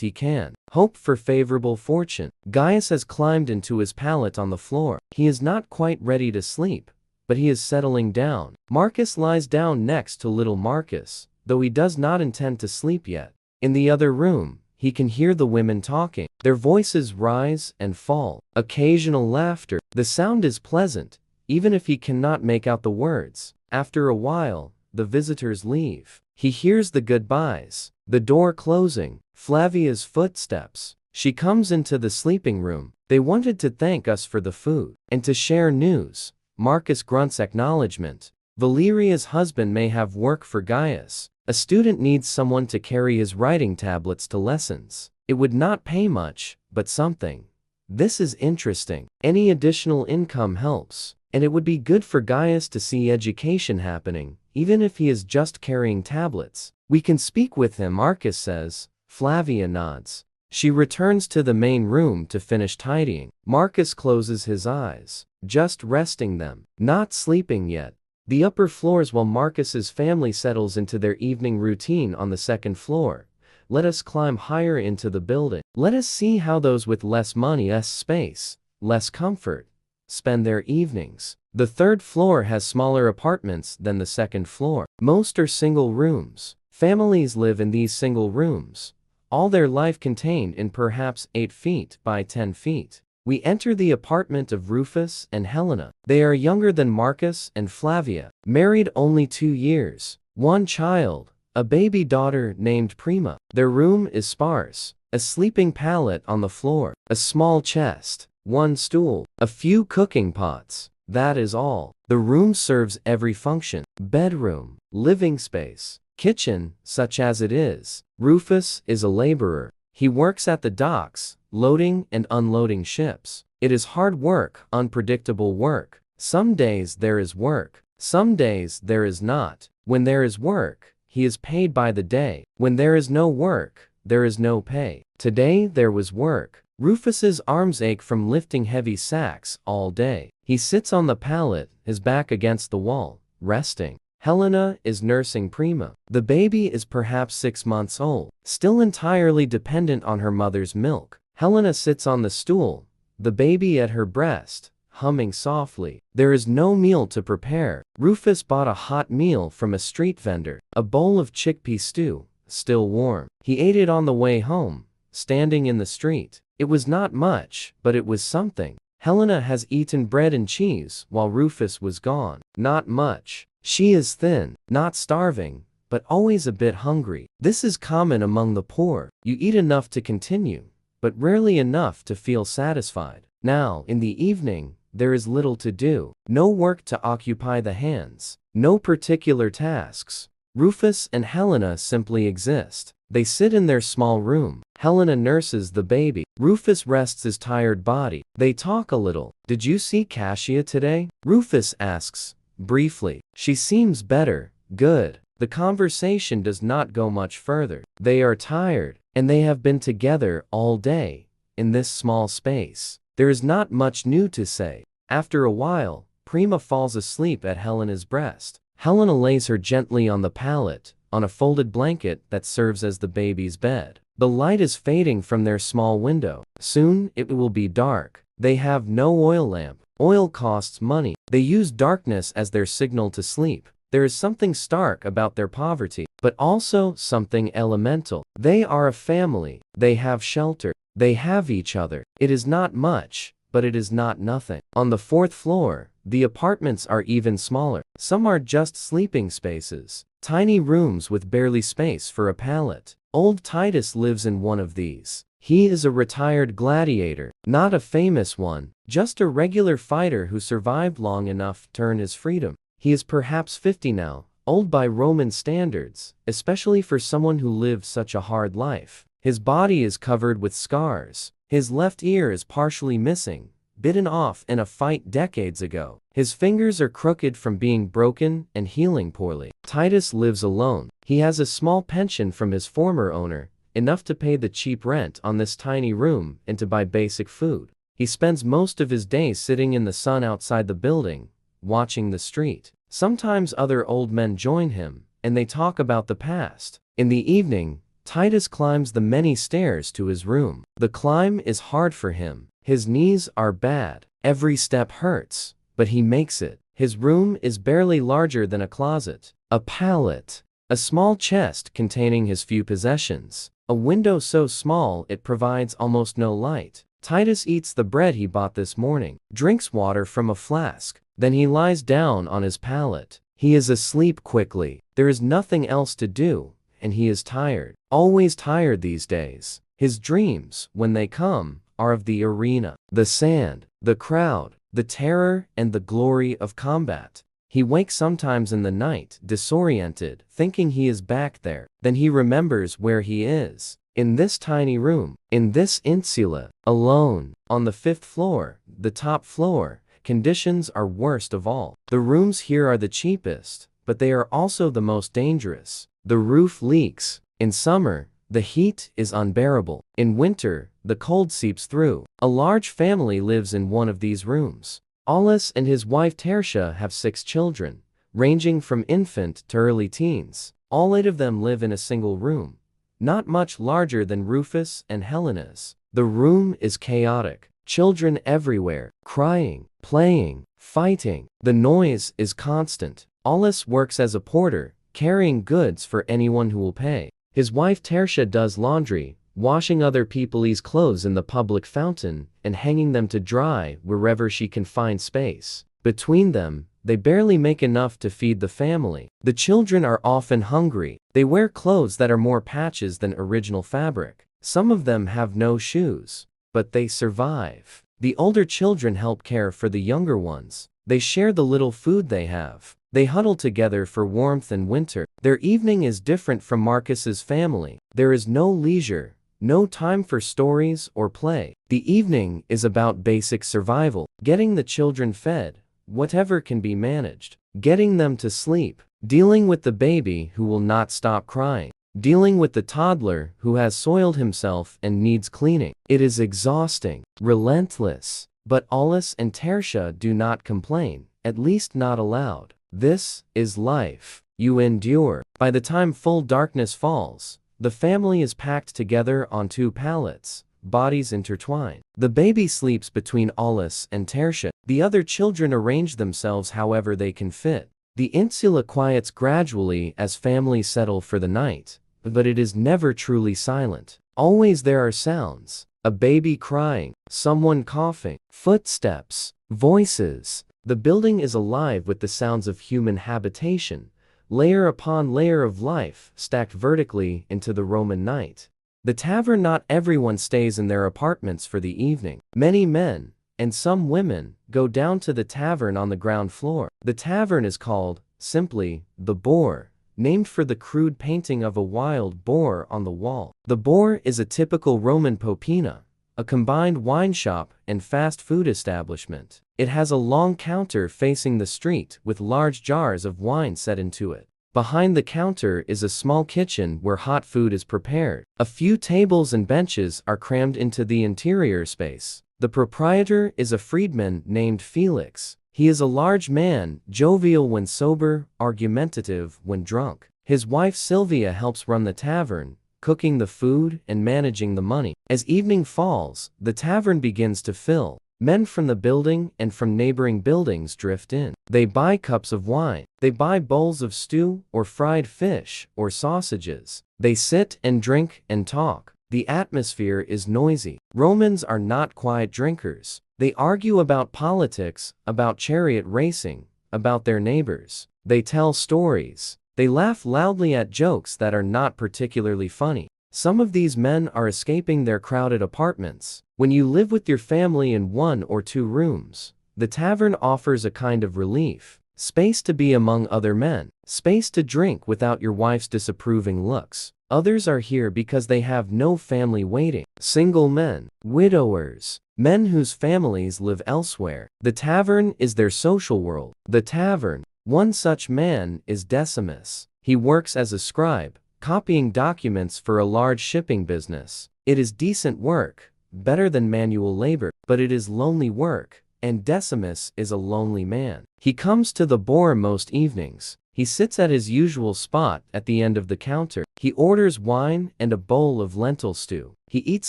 he can, hope for favorable fortune. Gaius has climbed into his pallet on the floor. He is not quite ready to sleep, but he is settling down. Marcus lies down next to little Marcus, though he does not intend to sleep yet. In the other room, he can hear the women talking. Their voices rise and fall. Occasional laughter. The sound is pleasant, even if he cannot make out the words. After a while, the visitors leave. He hears the goodbyes, the door closing, Flavia's footsteps. She comes into the sleeping room. They wanted to thank us for the food, and to share news. Marcus grunts acknowledgement. Valeria's husband may have work for Gaius. A student needs someone to carry his writing tablets to lessons. It would not pay much, but something. This is interesting. Any additional income helps. And it would be good for Gaius to see education happening, even if he is just carrying tablets. We can speak with him, Marcus says. Flavia nods. She returns to the main room to finish tidying. Marcus closes his eyes, just resting them, not sleeping yet. The upper floors while Marcus's family settles into their evening routine on the 2nd floor. Let us climb higher into the building. Let us see how those with less money, less space, less comfort, spend their evenings. The 3rd floor has smaller apartments than the 2nd floor. Most are single rooms. Families live in these single rooms, all their life contained in perhaps 8 feet by 10 feet. We enter the apartment of Rufus and Helena. They are younger than Marcus and Flavia, married only 2 years, 1 child, a baby daughter named Prima. Their room is sparse, a sleeping pallet on the floor, a small chest, one stool, a few cooking pots. That is all. The room serves every function: bedroom, living space, kitchen, such as it is. Rufus is a laborer. He works at the docks, loading and unloading ships. It is hard work, unpredictable work. Some days there is work, some days there is not. When there is work, he is paid by the day. When there is no work, there is no pay. Today there was work. Rufus's arms ache from lifting heavy sacks all day. He sits on the pallet, his back against the wall, resting. Helena is nursing Prima. The baby is perhaps 6 months old, still entirely dependent on her mother's milk. Helena sits on the stool, the baby at her breast, humming softly. There is no meal to prepare. Rufus bought a hot meal from a street vendor, a bowl of chickpea stew, still warm. He ate it on the way home, standing in the street. It was not much, but it was something. Helena has eaten bread and cheese while Rufus was gone. Not much. She is thin, not starving, but always a bit hungry. This is common among the poor. You eat enough to continue, but rarely enough to feel satisfied. Now, in the evening, there is little to do. No work to occupy the hands. No particular tasks. Rufus and Helena simply exist. They sit in their small room. Helena nurses the baby. Rufus rests his tired body. They talk a little. "Did you see Cassia today?" Rufus asks, briefly. "She seems better." "Good." The conversation does not go much further. They are tired, and they have been together all day, in this small space. There is not much new to say. After a while, Prima falls asleep at Helena's breast. Helena lays her gently on the pallet, on a folded blanket that serves as the baby's bed. The light is fading from their small window. Soon it will be dark. They have no oil lamp. Oil costs money. They use darkness as their signal to sleep. There is something stark about their poverty, but also something elemental. They are a family. They have shelter. They have each other. It is not much, but it is not nothing. On the 4th floor, the apartments are even smaller. Some are just sleeping spaces, tiny rooms with barely space for a pallet. Old Titus lives in one of these. He is a retired gladiator, not a famous one, just a regular fighter who survived long enough to earn his freedom. He is perhaps 50 now, old by Roman standards, especially for someone who lived such a hard life. His body is covered with scars. His left ear is partially missing, bitten off in a fight decades ago. His fingers are crooked from being broken and healing poorly. Titus lives alone. He has a small pension from his former owner, enough to pay the cheap rent on this tiny room and to buy basic food. He spends most of his days sitting in the sun outside the building, watching the street. Sometimes other old men join him, and they talk about the past. In the evening, Titus climbs the many stairs to his room. The climb is hard for him. His knees are bad. Every step hurts, but he makes it. His room is barely larger than a closet. A pallet. A small chest containing his few possessions. A window so small it provides almost no light. Titus eats the bread he bought this morning, drinks water from a flask. Then he lies down on his pallet. He is asleep quickly. There is nothing else to do, and he is tired. Always tired these days. His dreams, when they come, are of the arena, the sand, the crowd, the terror and the glory of combat. He wakes sometimes in the night, disoriented, thinking he is back there. Then he remembers where he is. In this tiny room, in this insula, alone, on the 5th floor, the top floor. Conditions are worst of all. The rooms here are the cheapest, but they are also the most dangerous. The roof leaks. In summer, the heat is unbearable. In winter, the cold seeps through. A large family lives in one of these rooms. Aulus and his wife Tertia have 6 children, ranging from infant to early teens. All 8 of them live in a single room, not much larger than Rufus and Helena's. The room is chaotic. Children everywhere, crying, playing, fighting. The noise is constant. Aulus works as a porter, carrying goods for anyone who will pay. His wife Tertia does laundry, washing other people's clothes in the public fountain and hanging them to dry wherever she can find space. Between them, they barely make enough to feed the family. The children are often hungry. They wear clothes that are more patches than original fabric. Some of them have no shoes, but they survive. The older children help care for the younger ones. They share the little food they have. They huddle together for warmth in winter. Their evening is different from Marcus's family. There is no leisure, no time for stories or play. The evening is about basic survival, getting the children fed, whatever can be managed, getting them to sleep, dealing with the baby who will not stop crying, dealing with the toddler who has soiled himself and needs cleaning. It is exhausting, relentless, but Alice and Tertia do not complain, at least not aloud. This is life. You endure. By the time full darkness falls, the family is packed together on 2 pallets, bodies intertwined. The baby sleeps between Alice and Tertia. The other children arrange themselves however they can fit. The Insula quiets gradually as families settle for the night, but it is never truly silent. Always there are sounds. A baby crying, someone coughing, footsteps, voices. The building is alive with the sounds of human habitation, layer upon layer of life stacked vertically into the Roman night. The tavern. Not everyone stays in their apartments for the evening. Many men, and some women, go down to the tavern on the ground floor. The tavern is called, simply, the Boar, named for the crude painting of a wild boar on the wall. The Boar is a typical Roman popina, a combined wine shop and fast food establishment. It has a long counter facing the street with large jars of wine set into it. Behind the counter is a small kitchen where hot food is prepared. A few tables and benches are crammed into the interior space. The proprietor is a freedman named Felix. He is a large man, jovial when sober, argumentative when drunk. His wife Sylvia helps run the tavern, cooking the food and managing the money. As evening falls, the tavern begins to fill. Men from the building and from neighboring buildings drift in. They buy cups of wine. They buy bowls of stew or fried fish or sausages. They sit and drink and talk. The atmosphere is noisy. Romans are not quiet drinkers. They argue about politics, about chariot racing, about their neighbors. They tell stories. They laugh loudly at jokes that are not particularly funny. Some of these men are escaping their crowded apartments. When you live with your family in 1 or 2 rooms, the tavern offers a kind of relief. Space to be among other men. Space to drink without your wife's disapproving looks. Others are here because they have no family waiting. Single men, widowers, men whose families live elsewhere. The tavern is their social world. The tavern. One such man is Decimus. He works as a scribe, copying documents for a large shipping business. It is decent work, better than manual labor, but it is lonely work, and Decimus is a lonely man. He comes to the Boar most evenings. He sits at his usual spot at the end of the counter. He orders wine and a bowl of lentil stew. He eats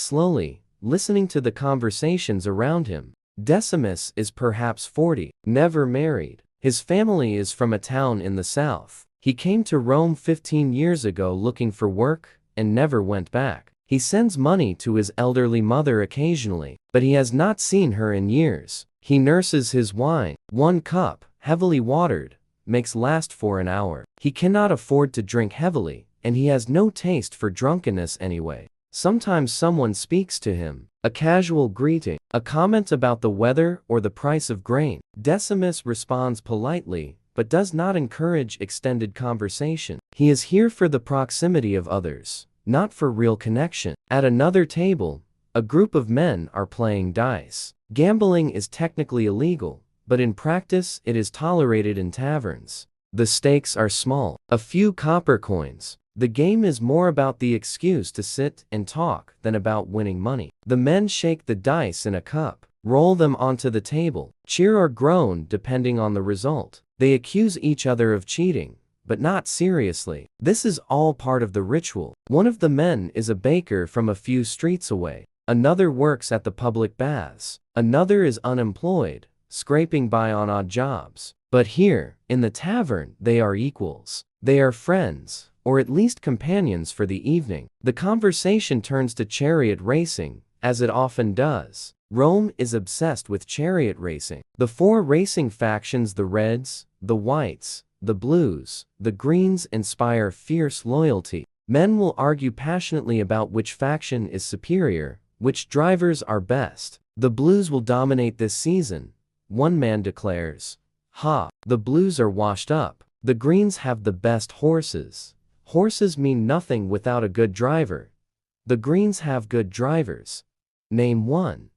slowly, listening to the conversations around him. Decimus is perhaps 40, never married. His family is from a town in the south. He came to Rome 15 years ago looking for work and never went back. He sends money to his elderly mother occasionally, but he has not seen her in years. He nurses his wine. 1 cup, heavily watered, makes last for an hour. He cannot afford to drink heavily, and he has no taste for drunkenness anyway. Sometimes someone speaks to him, a casual greeting, a comment about the weather or the price of grain. Decimus responds politely, but does not encourage extended conversation. He is here for the proximity of others, not for real connection. At another table, a group of men are playing dice. Gambling is technically illegal, but in practice it is tolerated in taverns. The stakes are small, a few copper coins. The game is more about the excuse to sit and talk than about winning money. The men shake the dice in a cup, roll them onto the table, cheer or groan depending on the result. They accuse each other of cheating, but not seriously. This is all part of the ritual. One of the men is a baker from a few streets away. Another works at the public baths. Another is unemployed, scraping by on odd jobs. But here, in the tavern, they are equals. They are friends, or at least companions for the evening. The conversation turns to chariot racing, as it often does. Rome is obsessed with chariot racing. The 4 racing factions, the Reds, the Whites, the Blues, the Greens, inspire fierce loyalty. Men will argue passionately about which faction is superior, which drivers are best. The Blues will dominate this season, one man declares. Ha, the Blues are washed up. The Greens have the best horses. Horses mean nothing without a good driver. The Greens have good drivers. Name one.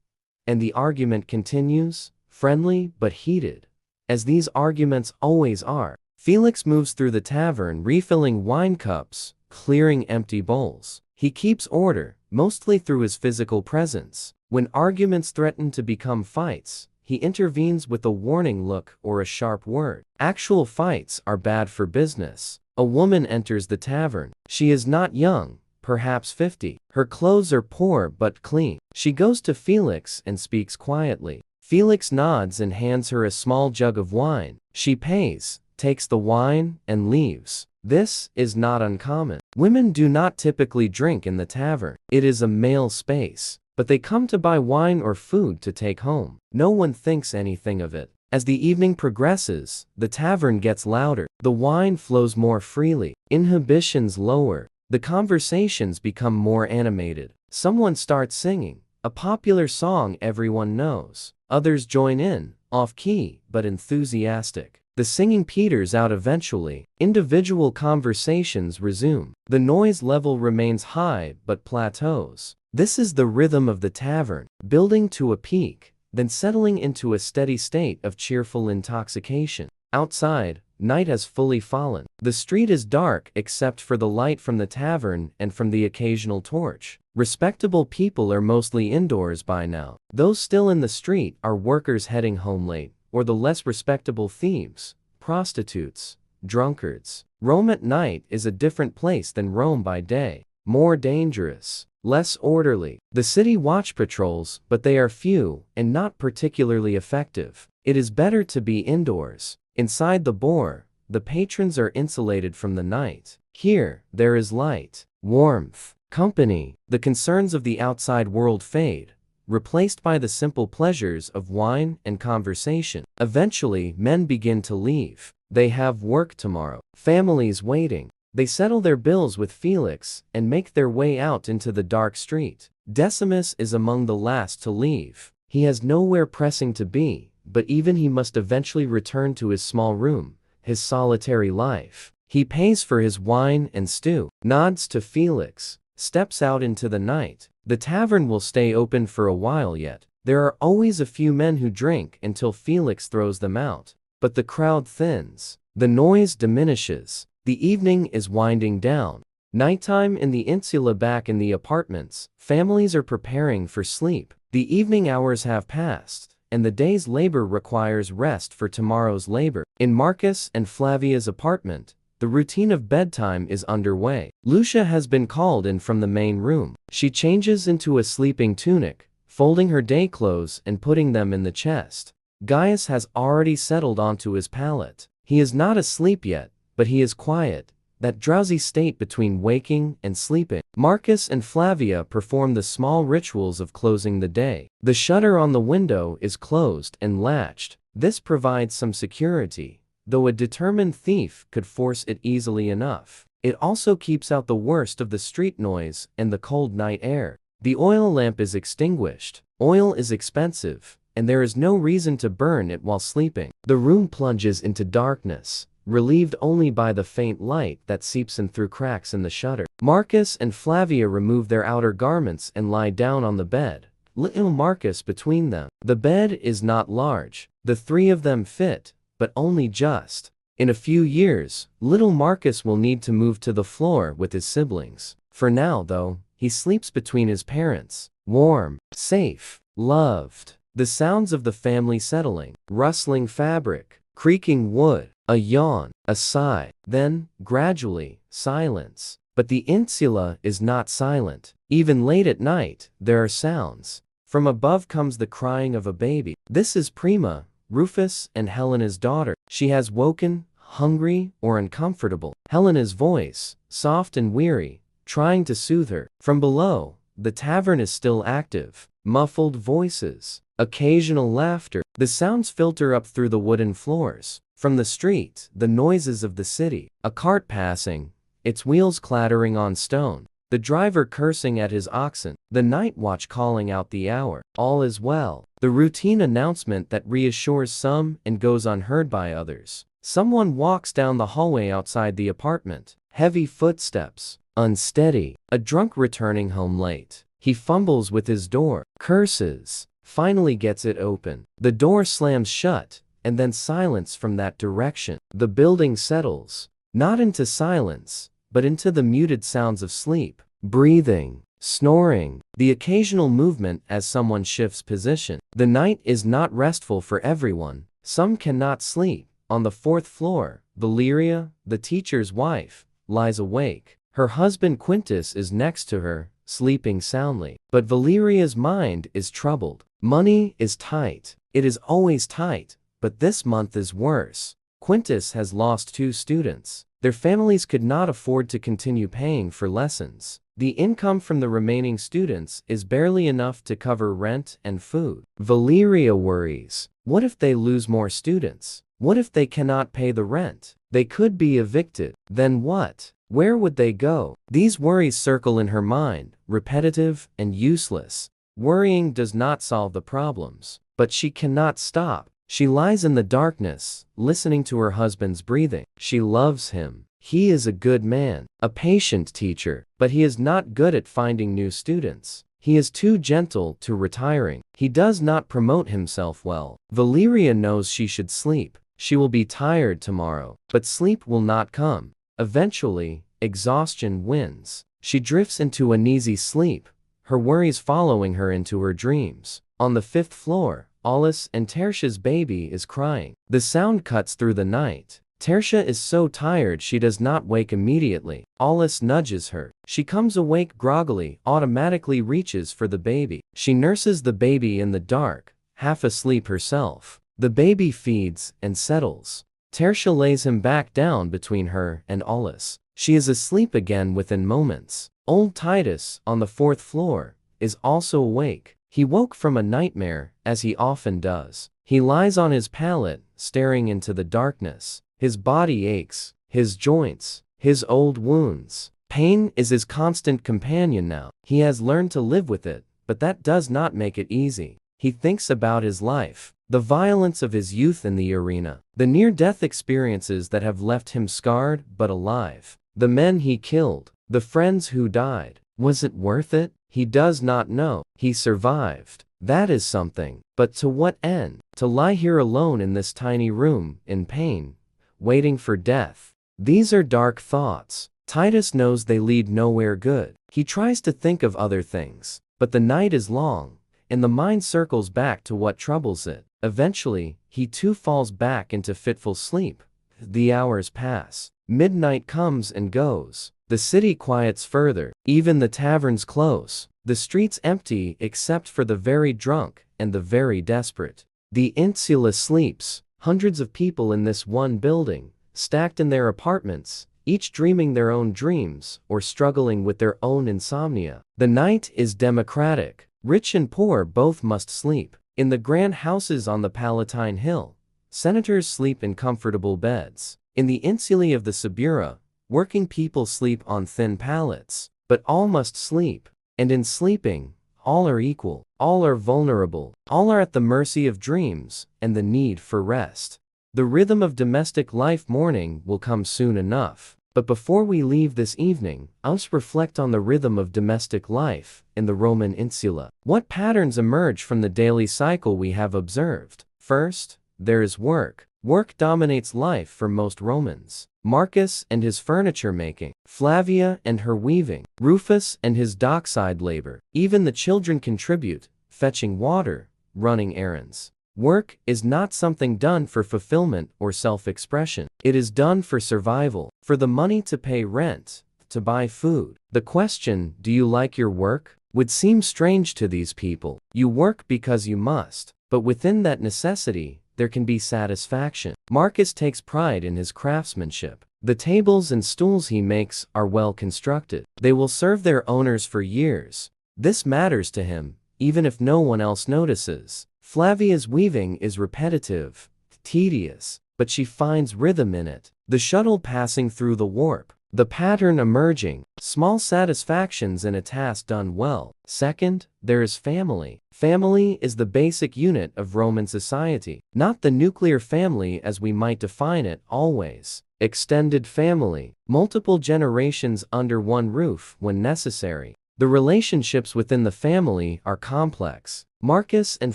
And the argument continues, friendly but heated, as these arguments always are. Felix moves through the tavern, refilling wine cups, clearing empty bowls. He keeps order, mostly through his physical presence. When arguments threaten to become fights, he intervenes with a warning look or a sharp word. Actual fights are bad for business. A woman enters the tavern. She is not young, perhaps 50. Her clothes are poor but clean. She goes to Felix and speaks quietly. Felix nods and hands her a small jug of wine. She pays, takes the wine, and leaves. This is not uncommon. Women do not typically drink in the tavern. It is a male space, but they come to buy wine or food to take home. No one thinks anything of it. As the evening progresses, the tavern gets louder. The wine flows more freely. Inhibitions lower. The conversations become more animated. Someone starts singing a popular song everyone knows. Others join in, off-key but enthusiastic. The singing peters out eventually. Individual conversations resume. The noise level remains high but plateaus. This is the rhythm of the tavern, building to a peak, then settling into a steady state of cheerful intoxication. Outside, night has fully fallen. The street is dark except for the light from the tavern and from the occasional torch. Respectable people are mostly indoors by now. Those still in the street are workers heading home late, or the less respectable thieves, prostitutes, drunkards. Rome at night is a different place than Rome by day. More dangerous, less orderly. The city watch patrols, but they are few and not particularly effective. It is better to be indoors. Inside the boar, the patrons are insulated from the night. Here, there is light, warmth, company. The concerns of the outside world fade, replaced by the simple pleasures of wine and conversation. Eventually, men begin to leave. They have work tomorrow. Families waiting. They settle their bills with Felix and make their way out into the dark street. Decimus is among the last to leave. He has nowhere pressing to be, but even he must eventually return to his small room, his solitary life. He pays for his wine and stew, nods to Felix, steps out into the night. The tavern will stay open for a while yet. There are always a few men who drink until Felix throws them out. But the crowd thins. The noise diminishes. The evening is winding down. Nighttime in the Insula. Back in the apartments, families are preparing for sleep. The evening hours have passed, and the day's labor requires rest for tomorrow's labor. In Marcus and Flavia's apartment, the routine of bedtime is underway. Lucia has been called in from the main room. She changes into a sleeping tunic, folding her day clothes and putting them in the chest. Gaius has already settled onto his pallet. He is not asleep yet, but he is quiet, that drowsy state between waking and sleeping. Marcus and Flavia perform the small rituals of closing the day. The shutter on the window is closed and latched. This provides some security, though a determined thief could force it easily enough. It also keeps out the worst of the street noise and the cold night air. The oil lamp is extinguished. Oil is expensive, and there is no reason to burn it while sleeping. The room plunges into darkness, relieved only by the faint light that seeps in through cracks in the shutter. Marcus and Flavia remove their outer garments and lie down on the bed, little Marcus between them. The bed is not large. The three of them fit, but only just. In a few years, little Marcus will need to move to the floor with his siblings. For now, though, he sleeps between his parents, warm, safe, loved. The sounds of the family settling, rustling fabric, creaking wood, a yawn, a sigh, then, gradually, silence. But the Insula is not silent. Even late at night, there are sounds. From above comes the crying of a baby. This is Prima, Rufus and Helena's daughter. She has woken, hungry or uncomfortable. Helena's voice, soft and weary, trying to soothe her. From below, the tavern is still active. Muffled voices, occasional laughter. The sounds filter up through the wooden floors. From the street, the noises of the city. A cart passing, its wheels clattering on stone, the driver cursing at his oxen, the night watch calling out the hour. All is well. The routine announcement that reassures some and goes unheard by others. Someone walks down the hallway outside the apartment. Heavy footsteps. Unsteady. A drunk returning home late. He fumbles with his door. Curses. Finally gets it open. The door slams shut, and then silence from that direction. The building settles. Not into silence, but into the muted sounds of sleep. Breathing. Snoring. The occasional movement as someone shifts position. The night is not restful for everyone. Some cannot sleep. On the 4th floor, Valeria, the teacher's wife, lies awake. Her husband Quintus is next to her, sleeping soundly. But Valeria's mind is troubled. Money is tight. It is always tight, but this month is worse. Quintus has lost 2 students. Their families could not afford to continue paying for lessons. The income from the remaining students is barely enough to cover rent and food. Valeria worries. What if they lose more students? What if they cannot pay the rent? They could be evicted. Then what? Where would they go? These worries circle in her mind, repetitive and useless. Worrying does not solve the problems, but she cannot stop. She lies in the darkness, listening to her husband's breathing. She loves him. He is a good man, a patient teacher, but he is not good at finding new students. He is too gentle to retiring. He does not promote himself well. Valeria knows she should sleep. She will be tired tomorrow, but sleep will not come. Eventually, exhaustion wins. She drifts into uneasy sleep, her worries following her into her dreams. On the 5th floor, Alice and Tertia's baby is crying. The sound cuts through the night. Tertia is so tired she does not wake immediately. Alice nudges her. She comes awake groggily, automatically reaches for the baby. She nurses the baby in the dark, half asleep herself. The baby feeds and settles. Tertia lays him back down between her and Alice. She is asleep again within moments. Old Titus, on the 4th floor, is also awake. He woke from a nightmare, as he often does. He lies on his pallet, staring into the darkness. His body aches, his joints, his old wounds. Pain is his constant companion now. He has learned to live with it, but that does not make it easy. He thinks about his life, the violence of his youth in the arena, the near-death experiences that have left him scarred but alive, the men he killed, the friends who died. Was it worth it? He does not know. He survived. That is something. But to what end? To lie here alone in this tiny room, in pain, waiting for death. These are dark thoughts. Titus knows they lead nowhere good. He tries to think of other things, but the night is long, and the mind circles back to what troubles it. Eventually, he too falls back into fitful sleep. The hours pass. Midnight comes and goes. The city quiets further. Even the taverns close. The streets empty except for the very drunk and the very desperate. The Insula sleeps. Hundreds of people in this one building, stacked in their apartments, each dreaming their own dreams or struggling with their own insomnia. The night is democratic. Rich and poor both must sleep. In the grand houses on the Palatine Hill, senators sleep in comfortable beds. In the insulae of the Subura, working people sleep on thin pallets. But all must sleep, and in sleeping, all are equal, all are vulnerable, all are at the mercy of dreams and the need for rest. The rhythm of domestic life morning will come soon enough. But before we leave this evening, let's reflect on the rhythm of domestic life in the Roman insula. What patterns emerge from the daily cycle we have observed? First, there is work. Work dominates life for most Romans. Marcus and his furniture making, Flavia and her weaving, Rufus and his dockside labor. Even the children contribute, fetching water, running errands. Work is not something done for fulfillment or self-expression. It is done for survival, for the money to pay rent, to buy food. The question, do you like your work, would seem strange to these people. You work because you must, but within that necessity, there can be satisfaction. Marcus takes pride in his craftsmanship. The tables and stools he makes are well constructed. They will serve their owners for years. This matters to him, even if no one else notices. Flavia's weaving is repetitive, tedious, but she finds rhythm in it. The shuttle passing through the warp, the pattern emerging, small satisfactions in a task done well. Second, there is family. Family is the basic unit of Roman society, not the nuclear family as we might define it always. Extended family, multiple generations under one roof when necessary. The relationships within the family are complex. Marcus and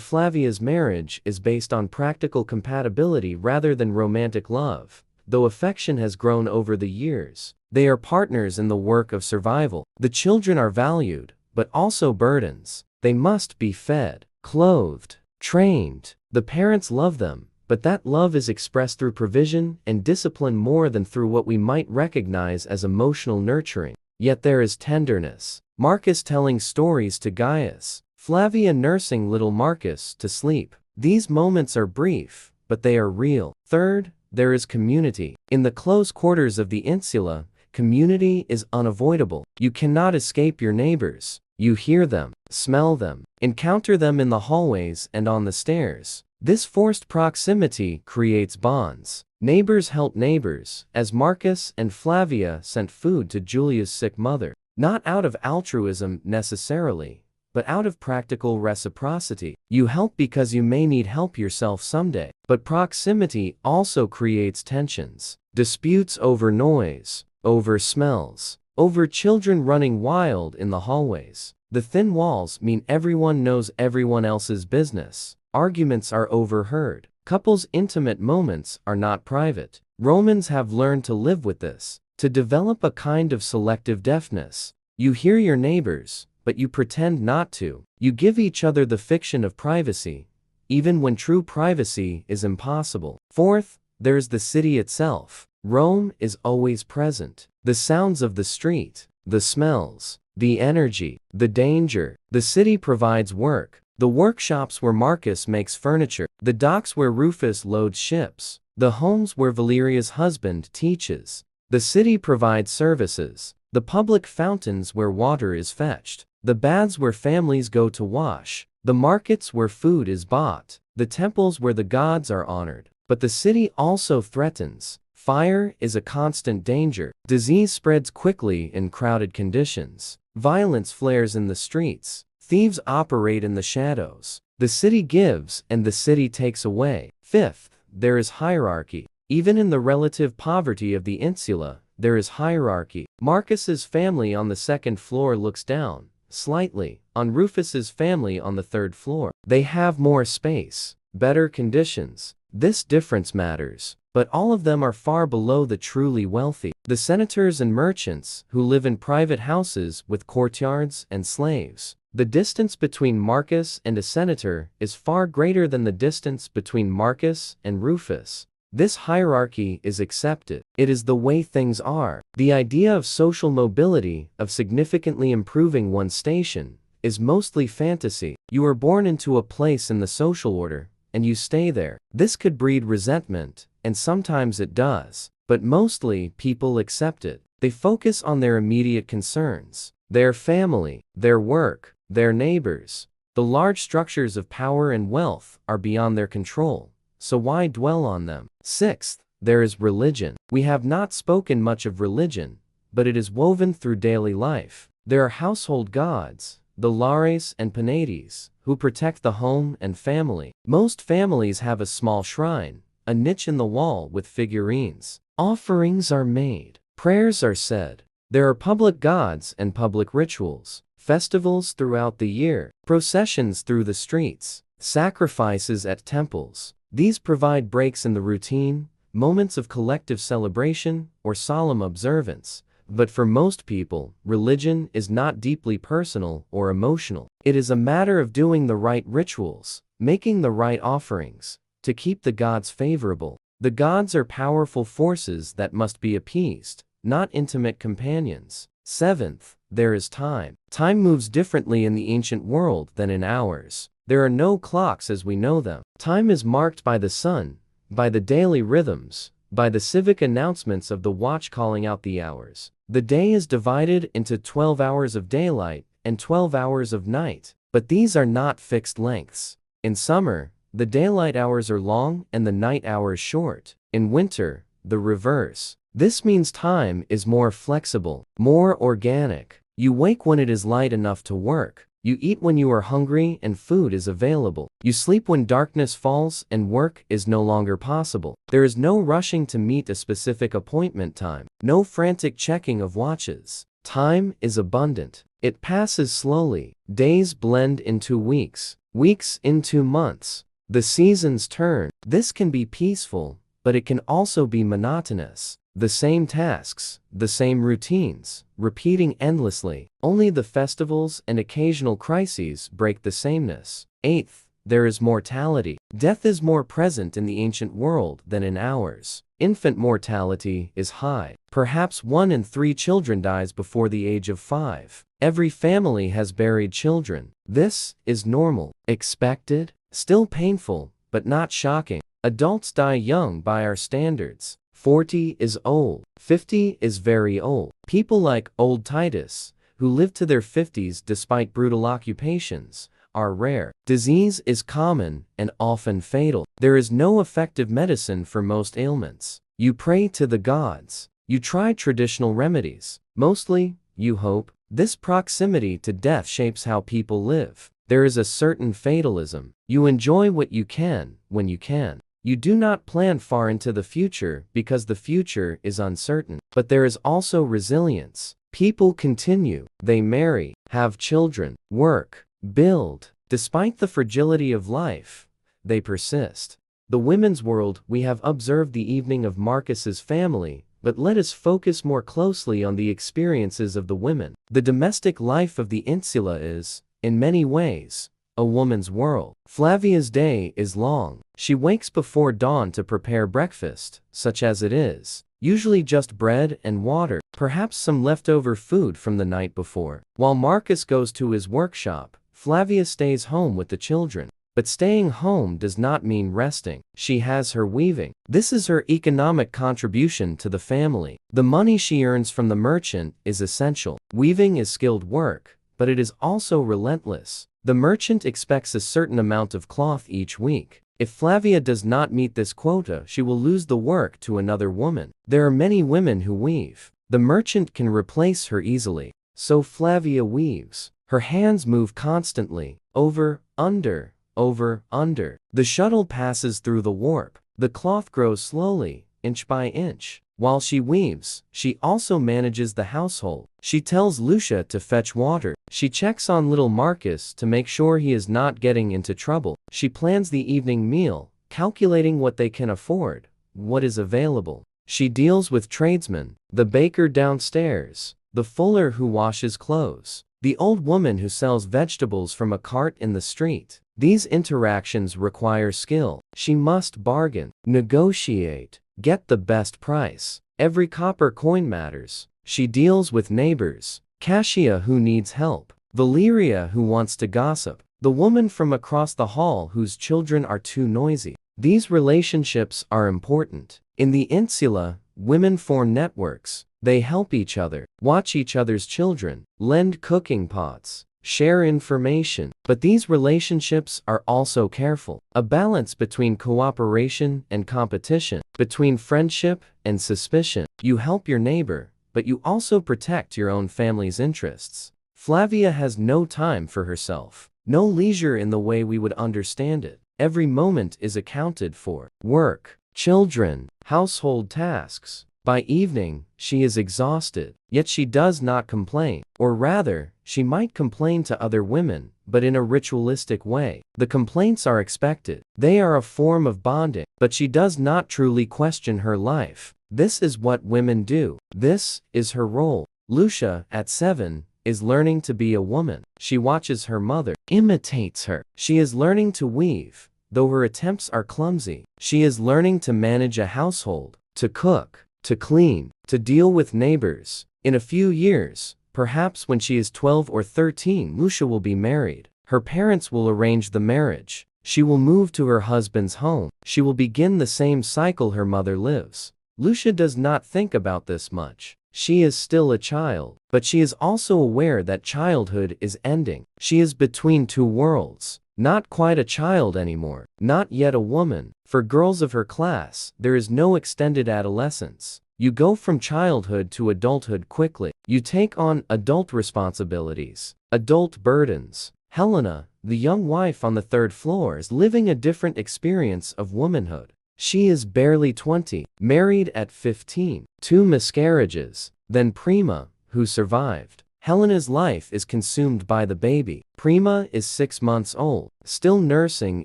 Flavia's marriage is based on practical compatibility rather than romantic love, though affection has grown over the years. They are partners in the work of survival. The children are valued, but also burdens. They must be fed, clothed, trained. The parents love them, but that love is expressed through provision and discipline more than through what we might recognize as emotional nurturing. Yet there is tenderness. Marcus telling stories to Gaius, Flavia nursing little Marcus to sleep. These moments are brief, but they are real. Third, there is community. In the close quarters of the Insula, community is unavoidable. You cannot escape your neighbors. You hear them, smell them, encounter them in the hallways and on the stairs. This forced proximity creates bonds. Neighbors help neighbors, as Marcus and Flavia sent food to Julia's sick mother. Not out of altruism necessarily, but out of practical reciprocity. You help because you may need help yourself someday. But proximity also creates tensions. Disputes over noise, over smells, over children running wild in the hallways. The thin walls mean everyone knows everyone else's business. Arguments are overheard. Couples' intimate moments are not private. Romans have learned to live with this, to develop a kind of selective deafness. You hear your neighbors, but you pretend not to. You give each other the fiction of privacy, even when true privacy is impossible. Fourth, there's the city itself. Rome is always present. The sounds of the street, the smells, the energy, the danger. The city provides work. The workshops where Marcus makes furniture, the docks where Rufus loads ships, the homes where Valeria's husband teaches. The city provides services, the public fountains where water is fetched, the baths where families go to wash, the markets where food is bought, the temples where the gods are honored. But the city also threatens. Fire is a constant danger. Disease spreads quickly in crowded conditions. Violence flares in the streets. Thieves operate in the shadows. The city gives and the city takes away. Fifth, there is hierarchy. Even in the relative poverty of the Insula, there is hierarchy. Marcus's family on the second floor looks down, slightly, on Rufus's family on the third floor. They have more space, better conditions. This difference matters, but all of them are far below the truly wealthy. The senators and merchants who live in private houses with courtyards and slaves. The distance between Marcus and a senator is far greater than the distance between Marcus and Rufus. This hierarchy is accepted. It is the way things are. The idea of social mobility, of significantly improving one's station, is mostly fantasy. You are born into a place in the social order, and you stay there. This could breed resentment, and sometimes it does. But mostly, people accept it. They focus on their immediate concerns, their family, their work, their neighbors. The large structures of power and wealth are beyond their control, so why dwell on them? Sixth, there is religion. We have not spoken much of religion, but it is woven through daily life. There are household gods, the Lares and Penates, who protect the home and family. Most families have a small shrine, a niche in the wall with figurines. Offerings are made. Prayers are said. There are public gods and public rituals. Festivals throughout the year, processions through the streets, sacrifices at temples. These provide breaks in the routine, moments of collective celebration or solemn observance. But for most people, religion is not deeply personal or emotional. It is a matter of doing the right rituals, making the right offerings, to keep the gods favorable. The gods are powerful forces that must be appeased, not intimate companions. Seventh, there is time. Time moves differently in the ancient world than in ours. There are no clocks as we know them. Time is marked by the sun, by the daily rhythms, by the civic announcements of the watch calling out the hours. The day is divided into 12 hours of daylight and 12 hours of night, but these are not fixed lengths. In summer, the daylight hours are long and the night hours short. In winter, the reverse. This means time is more flexible, more organic. You wake when it is light enough to work. You eat when you are hungry and food is available. You sleep when darkness falls and work is no longer possible. There is no rushing to meet a specific appointment time, no frantic checking of watches. Time is abundant. It passes slowly. Days blend into weeks, weeks into months. The seasons turn. This can be peaceful, but it can also be monotonous. The same tasks, the same routines, repeating endlessly. Only the festivals and occasional crises break the sameness. Eighth, there is mortality. Death is more present in the ancient world than in ours. Infant mortality is high. Perhaps 1 in 3 children dies before the age of 5. Every family has buried children. This is normal, expected, still painful, but not shocking. Adults die young by our standards. 40 is old. 50 is very old. People like old Titus, who lived to their 50s despite brutal occupations, are rare. Disease is common and often fatal. There is no effective medicine for most ailments. You pray to the gods. You try traditional remedies. Mostly, you hope. This proximity to death shapes how people live. There is a certain fatalism. You enjoy what you can, when you can. You do not plan far into the future because the future is uncertain. But there is also resilience. People continue. They marry, have children, work, build. Despite the fragility of life, they persist. The women's world. We have observed the evening of Marcus's family, but let us focus more closely on the experiences of the women. The domestic life of the Insula is, in many ways, a woman's world. Flavia's day is long. She wakes before dawn to prepare breakfast, such as it is. Usually just bread and water, perhaps some leftover food from the night before. While Marcus goes to his workshop, Flavia stays home with the children. But staying home does not mean resting. She has her weaving. This is her economic contribution to the family. The money she earns from the merchant is essential. Weaving is skilled work, but it is also relentless. The merchant expects a certain amount of cloth each week. If Flavia does not meet this quota, she will lose the work to another woman. There are many women who weave. The merchant can replace her easily. So Flavia weaves. Her hands move constantly, over, under. The shuttle passes through the warp. The cloth grows slowly, inch by inch. While she weaves, she also manages the household. She tells Lucia to fetch water. She checks on little Marcus to make sure he is not getting into trouble. She plans the evening meal, calculating what they can afford, what is available. She deals with tradesmen, the baker downstairs, the fuller who washes clothes, the old woman who sells vegetables from a cart in the street. These interactions require skill. She must bargain, negotiate, get the best price. Every copper coin matters. She deals with neighbors, Cassia who needs help, Valeria who wants to gossip, the woman from across the hall whose children are too noisy. These relationships are important. In the Insula, women form networks. They help each other, watch each other's children, lend cooking pots, share information. But these relationships are also careful. A balance between cooperation and competition, between friendship and suspicion. You help your neighbor, but you also protect your own family's interests. Flavia has no time for herself, no leisure in the way we would understand it. Every moment is accounted for. Work, children, household tasks. By evening, she is exhausted, yet she does not complain. Or rather, she might complain to other women, but in a ritualistic way. The complaints are expected. They are a form of bonding, but she does not truly question her life. This is what women do. This is her role. Lucia, at 7, is learning to be a woman. She watches her mother, imitates her. She is learning to weave, though her attempts are clumsy. She is learning to manage a household, to cook, to clean, to deal with neighbors. In a few years, perhaps when she is 12 or 13, Lucia will be married. Her parents will arrange the marriage. She will move to her husband's home. She will begin the same cycle her mother lives. Lucia does not think about this much. She is still a child, but she is also aware that childhood is ending. She is between two worlds. Not quite a child anymore, not yet a woman. For girls of her class, there is no extended adolescence. You go from childhood to adulthood quickly. You take on adult responsibilities, adult burdens. Helena, the young wife on the third floor, is living a different experience of womanhood. She is barely 20, married at 15, 2 miscarriages, then Prima, who survived. Helena's life is consumed by the baby. Prima is 6 months old, still nursing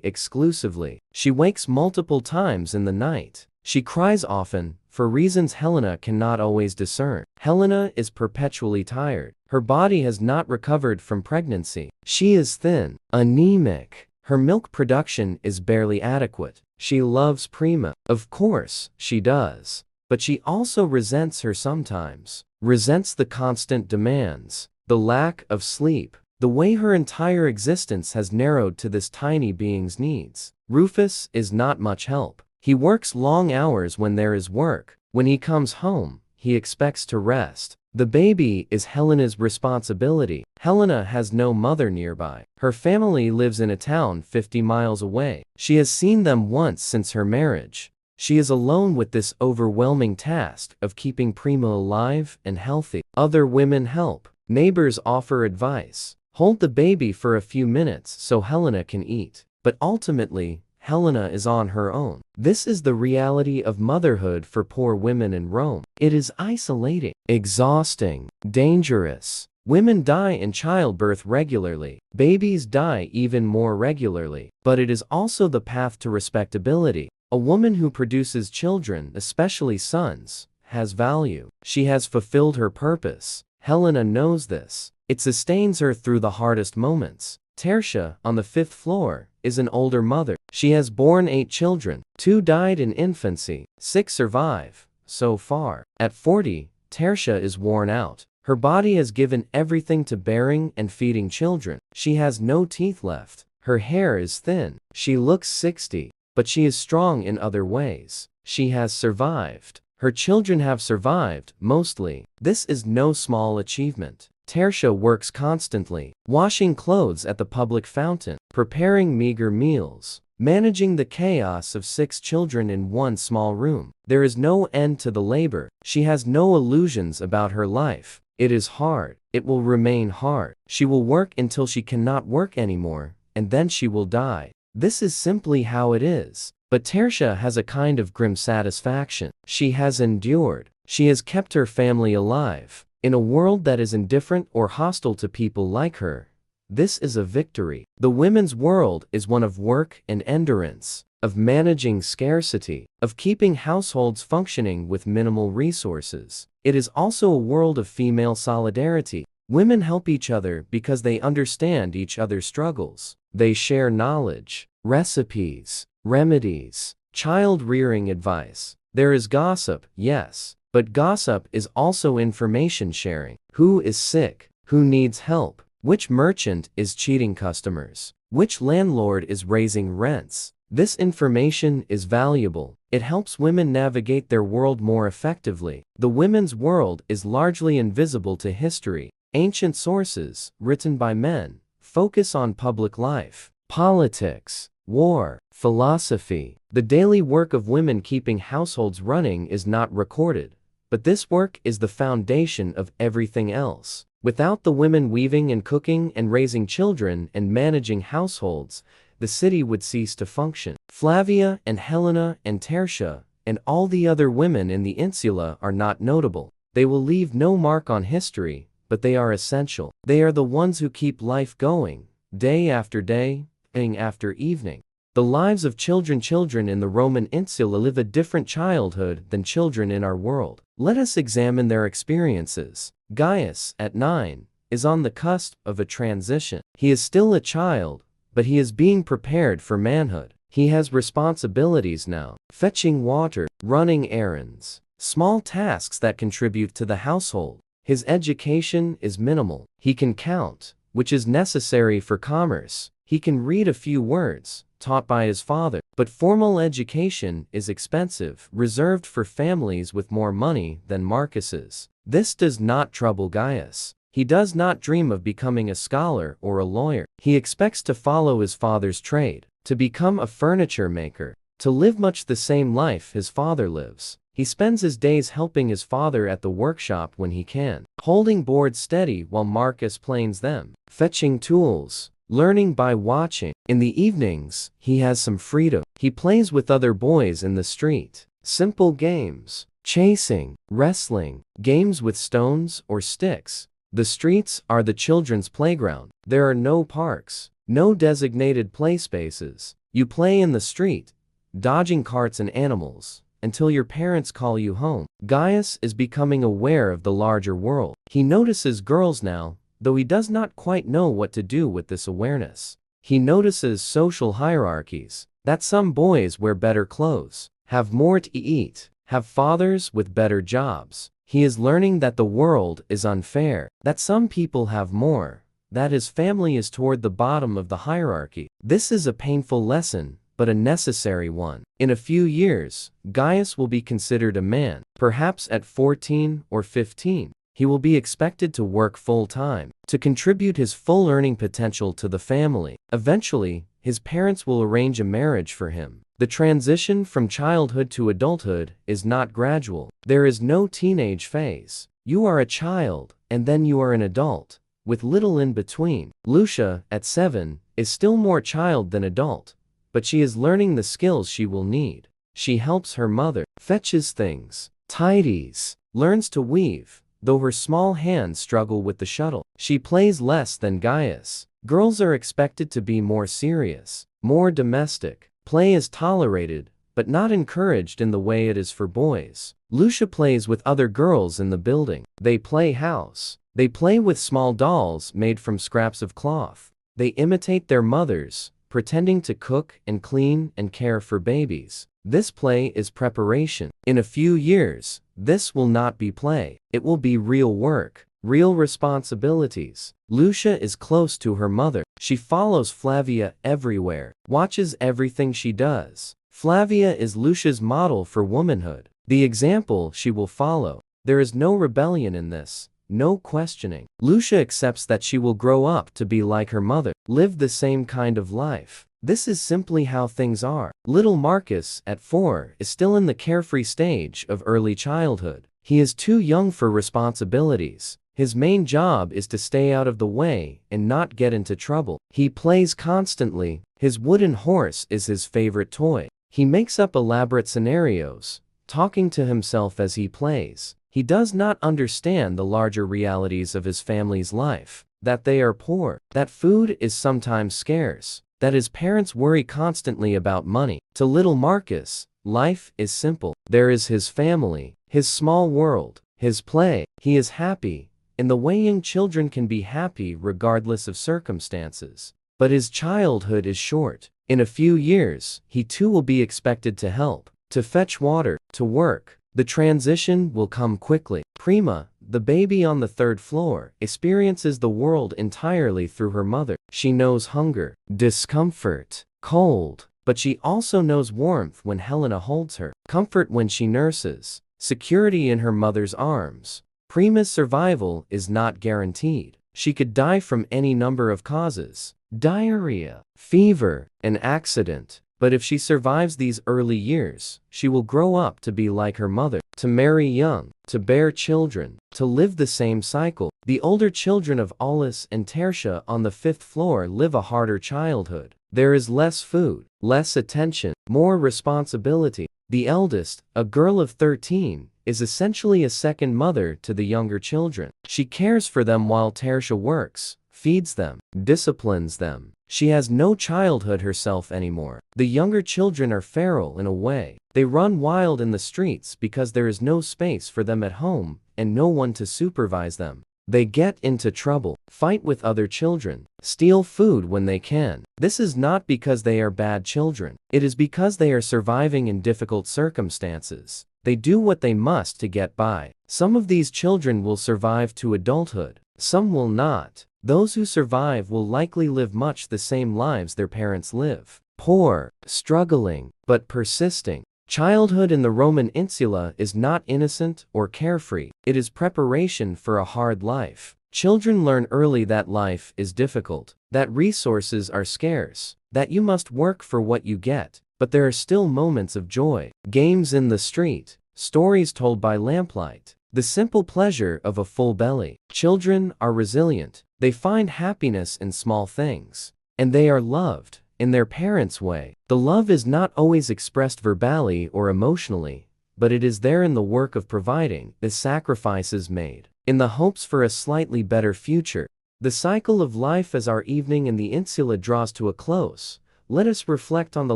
exclusively. She wakes multiple times in the night. She cries often, for reasons Helena cannot always discern. Helena is perpetually tired. Her body has not recovered from pregnancy. She is thin, anemic. Her milk production is barely adequate. She loves Prima. Of course, she does. But she also resents her sometimes. Resents the constant demands, the lack of sleep, the way her entire existence has narrowed to this tiny being's needs. Rufus is not much help. He works long hours when there is work. When he comes home, he expects to rest. The baby is Helena's responsibility. Helena has no mother nearby. Her family lives in a town 50 miles away. She has seen them once since her marriage. She is alone with this overwhelming task of keeping Prima alive and healthy. Other women help. Neighbors offer advice. Hold the baby for a few minutes so Helena can eat. But ultimately, Helena is on her own. This is the reality of motherhood for poor women in Rome. It is isolating, exhausting, dangerous. Women die in childbirth regularly. Babies die even more regularly. But it is also the path to respectability. A woman who produces children, especially sons, has value. She has fulfilled her purpose. Helena knows this. It sustains her through the hardest moments. Tertia, on the 5th floor, is an older mother. She has borne 8 children. 2 died in infancy. 6 survive, so far. At 40, Tertia is worn out. Her body has given everything to bearing and feeding children. She has no teeth left. Her hair is thin. She looks 60. But she is strong in other ways. She has survived. Her children have survived, mostly. This is no small achievement. Tertia works constantly, washing clothes at the public fountain, preparing meager meals, managing the chaos of 6 children in one small room. There is no end to the labor. She has no illusions about her life. It is hard. It will remain hard. She will work until she cannot work anymore, and then she will die. This is simply how it is. But Tertia has a kind of grim satisfaction. She has endured. She has kept her family alive. In a world that is indifferent or hostile to people like her, this is a victory. The women's world is one of work and endurance, of managing scarcity, of keeping households functioning with minimal resources. It is also a world of female solidarity. Women help each other because they understand each other's struggles. They share knowledge, recipes, remedies, child-rearing advice. There is gossip, yes, but gossip is also information sharing. Who is sick? Who needs help? Which merchant is cheating customers? Which landlord is raising rents? This information is valuable. It helps women navigate their world more effectively. The women's world is largely invisible to history. Ancient sources, written by men, focus on public life, politics, war, philosophy. The daily work of women keeping households running is not recorded, but this work is the foundation of everything else. Without the women weaving and cooking and raising children and managing households, the city would cease to function. Flavia and Helena and Tertia and all the other women in the Insula are not notable. They will leave no mark on history, but they are essential. They are the ones who keep life going, day after day, evening after evening. The lives of children in the Roman Insula live a different childhood than children in our world. Let us examine their experiences. Gaius, at 9, is on the cusp of a transition. He is still a child, but he is being prepared for manhood. He has responsibilities now, fetching water, running errands, small tasks that contribute to the household. His education is minimal. He can count, which is necessary for commerce. He can read a few words, taught by his father. But formal education is expensive, reserved for families with more money than Marcus's. This does not trouble Gaius. He does not dream of becoming a scholar or a lawyer. He expects to follow his father's trade, to become a furniture maker, to live much the same life his father lives. He spends his days helping his father at the workshop when he can, holding boards steady while Marcus planes them, fetching tools, learning by watching. In the evenings, he has some freedom. He plays with other boys in the street. Simple games, chasing, wrestling, games with stones or sticks. The streets are the children's playground. There are no parks, no designated play spaces. You play in the street, dodging carts and animals, until your parents call you home. Gaius is becoming aware of the larger world. He notices girls now, though he does not quite know what to do with this awareness. He notices social hierarchies, that some boys wear better clothes, have more to eat, have fathers with better jobs. He is learning that the world is unfair, that some people have more, that his family is toward the bottom of the hierarchy. This is a painful lesson, but a necessary one. In a few years, Gaius will be considered a man. Perhaps at 14 or 15, he will be expected to work full-time, to contribute his full earning potential to the family. Eventually, his parents will arrange a marriage for him. The transition from childhood to adulthood is not gradual. There is no teenage phase. You are a child, and then you are an adult, with little in between. Lucia, at 7, is still more child than adult, but she is learning the skills she will need. She helps her mother, fetches things, tidies, learns to weave, though her small hands struggle with the shuttle. She plays less than Gaius. Girls are expected to be more serious, more domestic. Play is tolerated, but not encouraged in the way it is for boys. Lucia plays with other girls in the building. They play house. They play with small dolls made from scraps of cloth. They imitate their mothers, pretending to cook and clean and care for babies. This play is preparation. In a few years, this will not be play. It will be real work, real responsibilities. Lucia is close to her mother. She follows Flavia everywhere, watches everything she does. Flavia is Lucia's model for womanhood, the example she will follow. There is no rebellion in this, no questioning. Lucia accepts that she will grow up to be like her mother, live the same kind of life. This is simply how things are. Little Marcus, at 4, is still in the carefree stage of early childhood. He is too young for responsibilities. His main job is to stay out of the way and not get into trouble. He plays constantly. His wooden horse is his favorite toy. He makes up elaborate scenarios, talking to himself as he plays. He does not understand the larger realities of his family's life, that they are poor, that food is sometimes scarce, that his parents worry constantly about money. To little Marcus, life is simple. There is his family, his small world, his play. He is happy, in the way young children can be happy regardless of circumstances. But his childhood is short. In a few years, he too will be expected to help, to fetch water, to work. The transition will come quickly. Prima, the baby on the 3rd floor, experiences the world entirely through her mother. She knows hunger, discomfort, cold, but she also knows warmth when Helena holds her, comfort when she nurses, security in her mother's arms. Prima's survival is not guaranteed. She could die from any number of causes: diarrhea, fever, an accident. But if she survives these early years, she will grow up to be like her mother, to marry young, to bear children, to live the same cycle. The older children of Aulus and Tertia on the 5th floor live a harder childhood. There is less food, less attention, more responsibility. The eldest, a girl of 13, is essentially a second mother to the younger children. She cares for them while Tertia works, feeds them, disciplines them. She has no childhood herself anymore. The younger children are feral in a way. They run wild in the streets because there is no space for them at home and no one to supervise them. They get into trouble, fight with other children, steal food when they can. This is not because they are bad children. It is because they are surviving in difficult circumstances. They do what they must to get by. Some of these children will survive to adulthood. Some will not. Those who survive will likely live much the same lives their parents live. Poor, struggling, but persisting. Childhood in the Roman Insula is not innocent or carefree. It is preparation for a hard life. Children learn early that life is difficult, that resources are scarce, that you must work for what you get, but there are still moments of joy. Games in the street, stories told by lamplight, the simple pleasure of a full belly. Children are resilient. They find happiness in small things. And they are loved in their parents' way. The love is not always expressed verbally or emotionally, but it is there in the work of providing, the sacrifices made, in the hopes for a slightly better future. The cycle of life. As our evening in the Insula draws to a close, let us reflect on the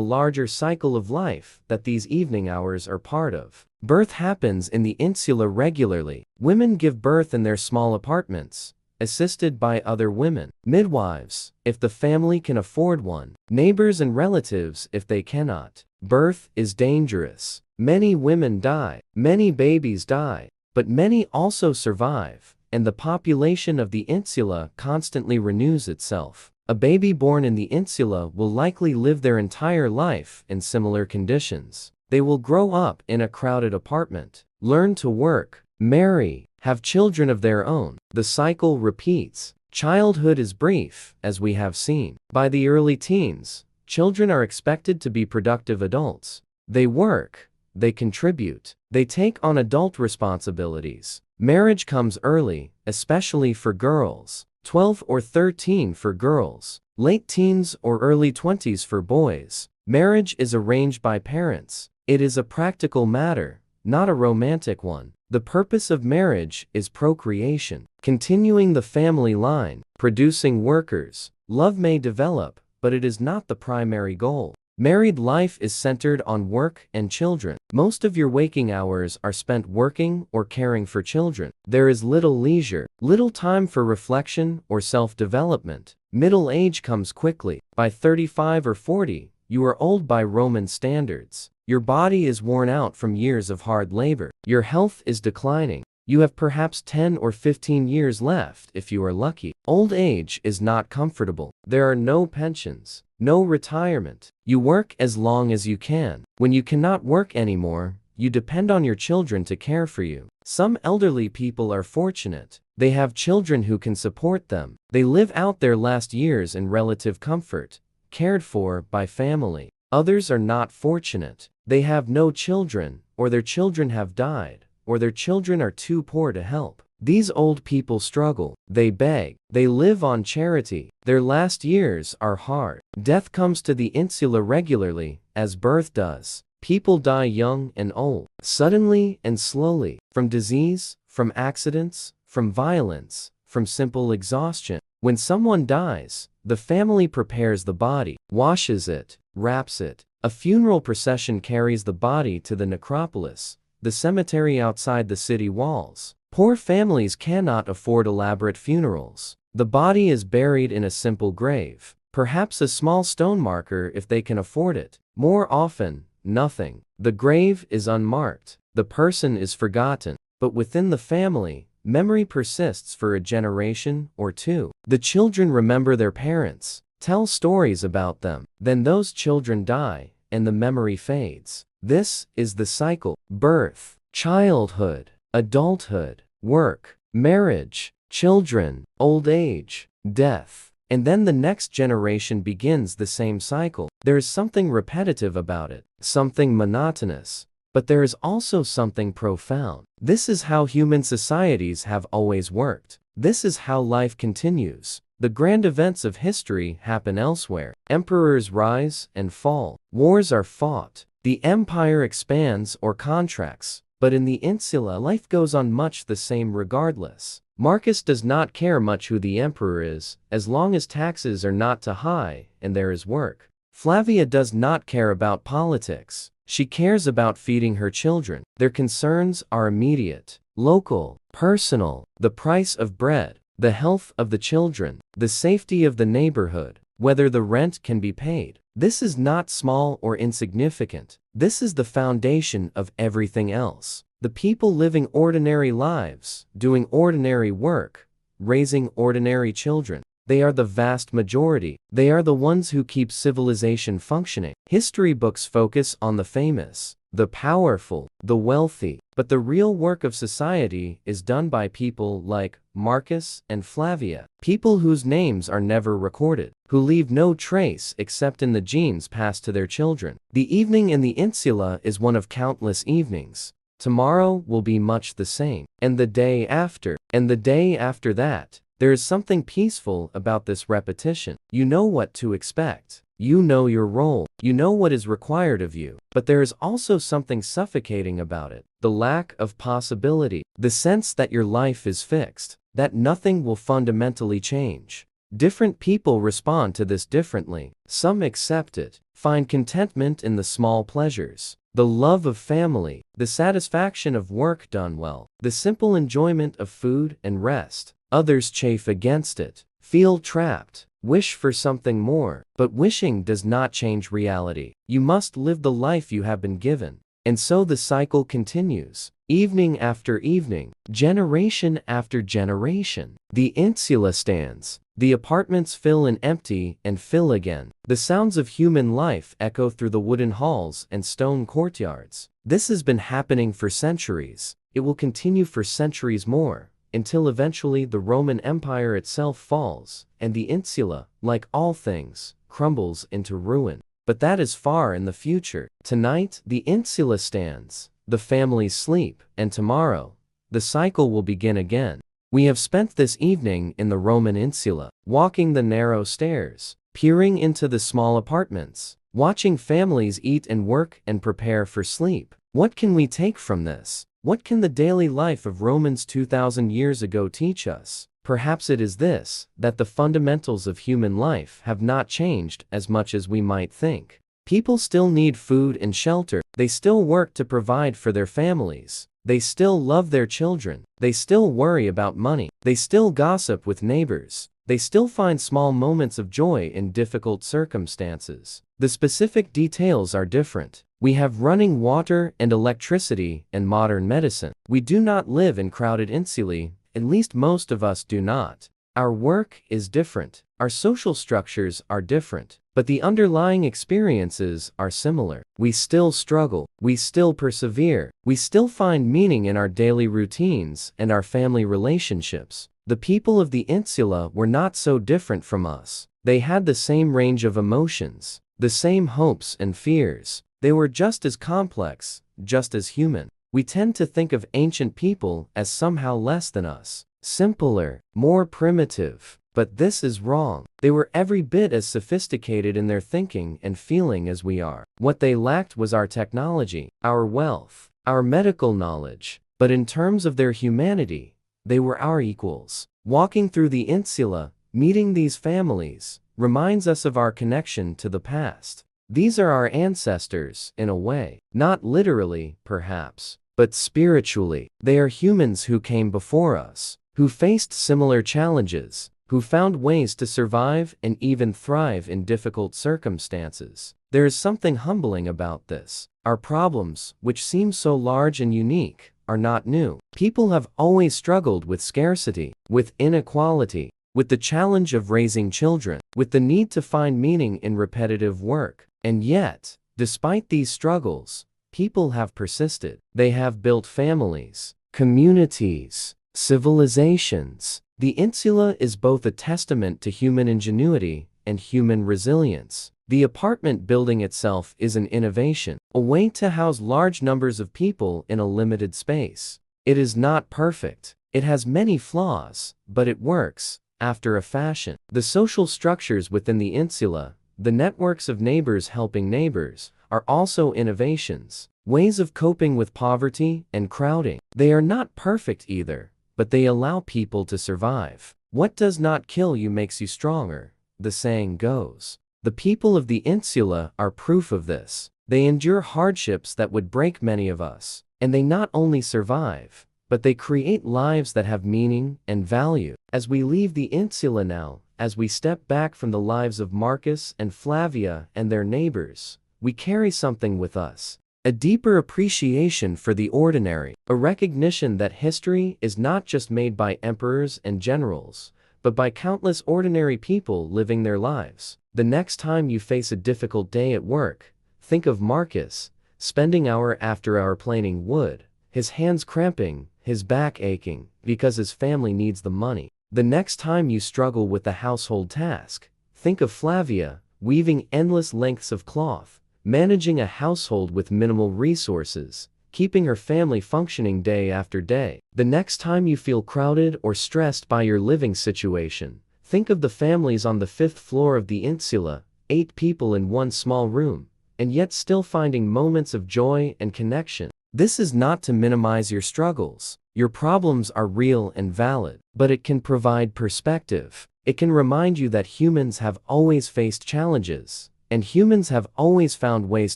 larger cycle of life that these evening hours are part of. Birth happens in the Insula regularly. Women give birth in their small apartments, assisted by other women, midwives, if the family can afford one, neighbors and relatives if they cannot. Birth is dangerous. Many women die, many babies die, but many also survive, and the population of the Insula constantly renews itself. A baby born in the Insula will likely live their entire life in similar conditions. They will grow up in a crowded apartment, learn to work, marry, have children of their own. The cycle repeats. Childhood is brief, as we have seen. By the early teens, children are expected to be productive adults. They work, they contribute, they take on adult responsibilities. Marriage comes early, especially for girls. 12 or 13 for girls. Late teens or early 20s for boys. Marriage is arranged by parents. It is a practical matter, not a romantic one. The purpose of marriage is procreation, continuing the family line, producing workers. Love may develop, but it is not the primary goal. Married life is centered on work and children. Most of your waking hours are spent working or caring for children. There is little leisure, little time for reflection or self-development. Middle age comes quickly. By 35 or 40, you are old by Roman standards. Your body is worn out from years of hard labor. Your health is declining. You have perhaps 10 or 15 years left if you are lucky. Old age is not comfortable. There are no pensions, no retirement. You work as long as you can. When you cannot work anymore, you depend on your children to care for you. Some elderly people are fortunate. They have children who can support them. They live out their last years in relative comfort, cared for by family. Others are not fortunate. They have no children, or their children have died, or their children are too poor to help. These old people struggle. They beg. They live on charity. Their last years are hard. Death comes to the Insula regularly, as birth does. People die young and old, suddenly and slowly, from disease, from accidents, from violence, from simple exhaustion. When someone dies, the family prepares the body, washes it, wraps it. A funeral procession carries the body to the necropolis, the cemetery outside the city walls. Poor families cannot afford elaborate funerals. The body is buried in a simple grave, perhaps a small stone marker if they can afford it. More often, nothing. The grave is unmarked. The person is forgotten. But within the family, memory persists for a generation or two. The children remember their parents, tell stories about them. Then those children die, and the memory fades. This is the cycle. Birth, childhood, adulthood, work, marriage, children, old age, death. And then the next generation begins the same cycle. There is something repetitive about it, something monotonous. But there is also something profound. This is how human societies have always worked. This is how life continues. The grand events of history happen elsewhere. Emperors rise and fall. Wars are fought. The empire expands or contracts. But in the Insula, life goes on much the same regardless. Marcus does not care much who the emperor is, as long as taxes are not too high and there is work. Flavia does not care about politics. She cares about feeding her children. Their concerns are immediate, local, personal, the price of bread, the health of the children, the safety of the neighborhood, whether the rent can be paid. This is not small or insignificant. This is the foundation of everything else. The people living ordinary lives, doing ordinary work, raising ordinary children. They are the vast majority. They are the ones who keep civilization functioning. History books focus on the famous, the powerful, the wealthy, but the real work of society is done by people like Marcus and Flavia, people whose names are never recorded, who leave no trace except in the genes passed to their children. The evening in the Insula is one of countless evenings. Tomorrow will be much the same. And the day after. And the day after that. There is something peaceful about this repetition. You know what to expect. You know your role. You know what is required of you. But there is also something suffocating about it. The lack of possibility. The sense that your life is fixed. That nothing will fundamentally change. Different people respond to this differently. Some accept it, find contentment in the small pleasures, the love of family, the satisfaction of work done well, the simple enjoyment of food and rest. Others chafe against it, feel trapped, wish for something more. But wishing does not change reality. You must live the life you have been given. And so the cycle continues. Evening after evening, generation after generation. The insula stands. The apartments fill and empty and fill again. The sounds of human life echo through the wooden halls and stone courtyards. This has been happening for centuries. It will continue for centuries more, until eventually the Roman Empire itself falls, and the insula, like all things, crumbles into ruin. But that is far in the future. Tonight, the insula stands. The families sleep, and tomorrow, the cycle will begin again. We have spent this evening in the Roman insula, walking the narrow stairs, peering into the small apartments, watching families eat and work and prepare for sleep. What can we take from this? What can the daily life of Romans 2,000 years ago teach us? Perhaps it is this, that the fundamentals of human life have not changed as much as we might think. People still need food and shelter. They still work to provide for their families. They still love their children. They still worry about money. They still gossip with neighbors. They still find small moments of joy in difficult circumstances. The specific details are different. We have running water and electricity and modern medicine. We do not live in crowded insulae, at least most of us do not. Our work is different. Our social structures are different. But the underlying experiences are similar. We still struggle. We still persevere. We still find meaning in our daily routines and our family relationships. The people of the insula were not so different from us. They had the same range of emotions, the same hopes and fears. They were just as complex, just as human. We tend to think of ancient people as somehow less than us, simpler, more primitive. But this is wrong. They were every bit as sophisticated in their thinking and feeling as we are. What they lacked was our technology, our wealth, our medical knowledge. But in terms of their humanity, they were our equals. Walking through the insula, meeting these families, reminds us of our connection to the past. These are our ancestors, in a way. Not literally, perhaps, but spiritually. They are humans who came before us, who faced similar challenges, who found ways to survive and even thrive in difficult circumstances. There is something humbling about this. Our problems, which seem so large and unique, are not new. People have always struggled with scarcity, with inequality, with the challenge of raising children, with the need to find meaning in repetitive work. And yet, despite these struggles, people have persisted. They have built families, communities, civilizations. The insula is both a testament to human ingenuity and human resilience. The apartment building itself is an innovation, a way to house large numbers of people in a limited space. It is not perfect. It has many flaws, but it works, after a fashion. The social structures within the insula, the networks of neighbors helping neighbors, are also innovations, ways of coping with poverty and crowding. They are not perfect either, but they allow people to survive. What does not kill you makes you stronger, the saying goes. The people of the insula are proof of this. They endure hardships that would break many of us, and they not only survive, but they create lives that have meaning and value. As we leave the insula now, as we step back from the lives of Marcus and Flavia and their neighbors, we carry something with us. A deeper appreciation for the ordinary, a recognition that history is not just made by emperors and generals, but by countless ordinary people living their lives. The next time you face a difficult day at work, think of Marcus, spending hour after hour planing wood, his hands cramping, his back aching, because his family needs the money. The next time you struggle with a household task, think of Flavia, weaving endless lengths of cloth, managing a household with minimal resources, keeping her family functioning day after day. The next time you feel crowded or stressed by your living situation, think of the families on the 5th floor of the Insula, 8 people in one small room, and yet still finding moments of joy and connection. This is not to minimize your struggles. Your problems are real and valid, but it can provide perspective. It can remind you that humans have always faced challenges, and humans have always found ways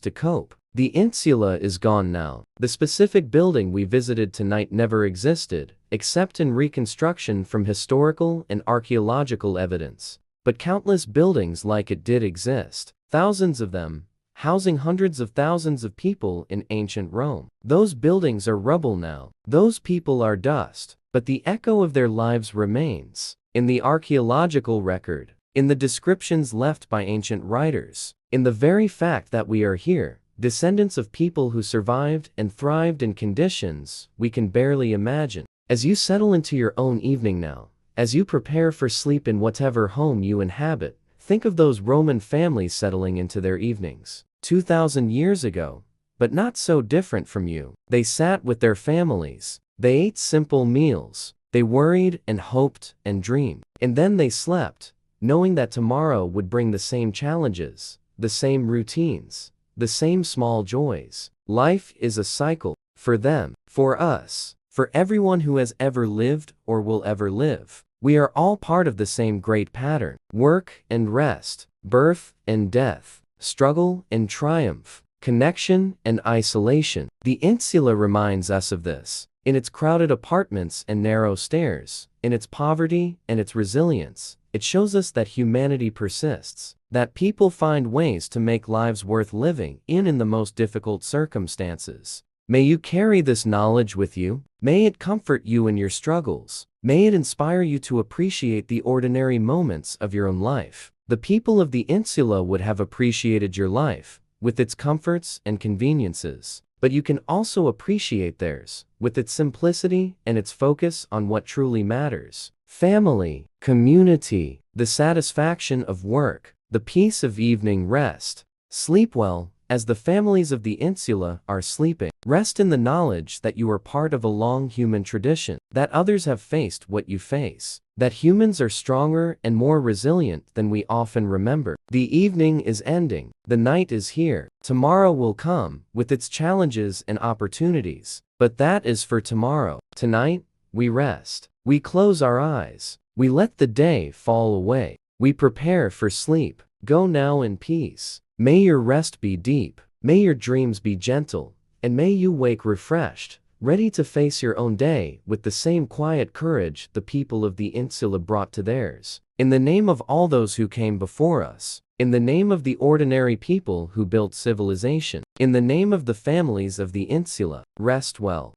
to cope. The Insula is gone now. The specific building we visited tonight never existed, except in reconstruction from historical and archaeological evidence. But countless buildings like it did exist, thousands of them, housing hundreds of thousands of people in ancient Rome. Those buildings are rubble now. Those people are dust, but the echo of their lives remains. In the archaeological record, in the descriptions left by ancient writers, in the very fact that we are here, descendants of people who survived and thrived in conditions we can barely imagine. As you settle into your own evening now, as you prepare for sleep in whatever home you inhabit, think of those Roman families settling into their evenings 2,000 years ago, but not so different from you. They sat with their families, they ate simple meals, they worried and hoped and dreamed, and then they slept, knowing that tomorrow would bring the same challenges, the same routines, the same small joys. Life is a cycle, for them, for us, for everyone who has ever lived or will ever live. We are all part of the same great pattern. Work and rest, birth and death, struggle and triumph, connection and isolation. The Insula reminds us of this. In its crowded apartments and narrow stairs, in its poverty and its resilience, it shows us that humanity persists, that people find ways to make lives worth living in the most difficult circumstances. May you carry this knowledge with you. May it comfort you in your struggles. May it inspire you to appreciate the ordinary moments of your own life. The people of the Insula would have appreciated your life, with its comforts and conveniences, but you can also appreciate theirs, with its simplicity and its focus on what truly matters. Family, community, the satisfaction of work, the peace of evening rest. Sleep well, as the families of the Insula are sleeping. Rest in the knowledge that you are part of a long human tradition, that others have faced what you face, that humans are stronger and more resilient than we often remember. The evening is ending, the night is here, tomorrow will come, with its challenges and opportunities, but that is for tomorrow. Tonight, we rest, we close our eyes, we let the day fall away, we prepare for sleep. Go now in peace. May your rest be deep, may your dreams be gentle, and may you wake refreshed, ready to face your own day with the same quiet courage the people of the Insula brought to theirs. In the name of all those who came before us, in the name of the ordinary people who built civilization, in the name of the families of the Insula, rest well.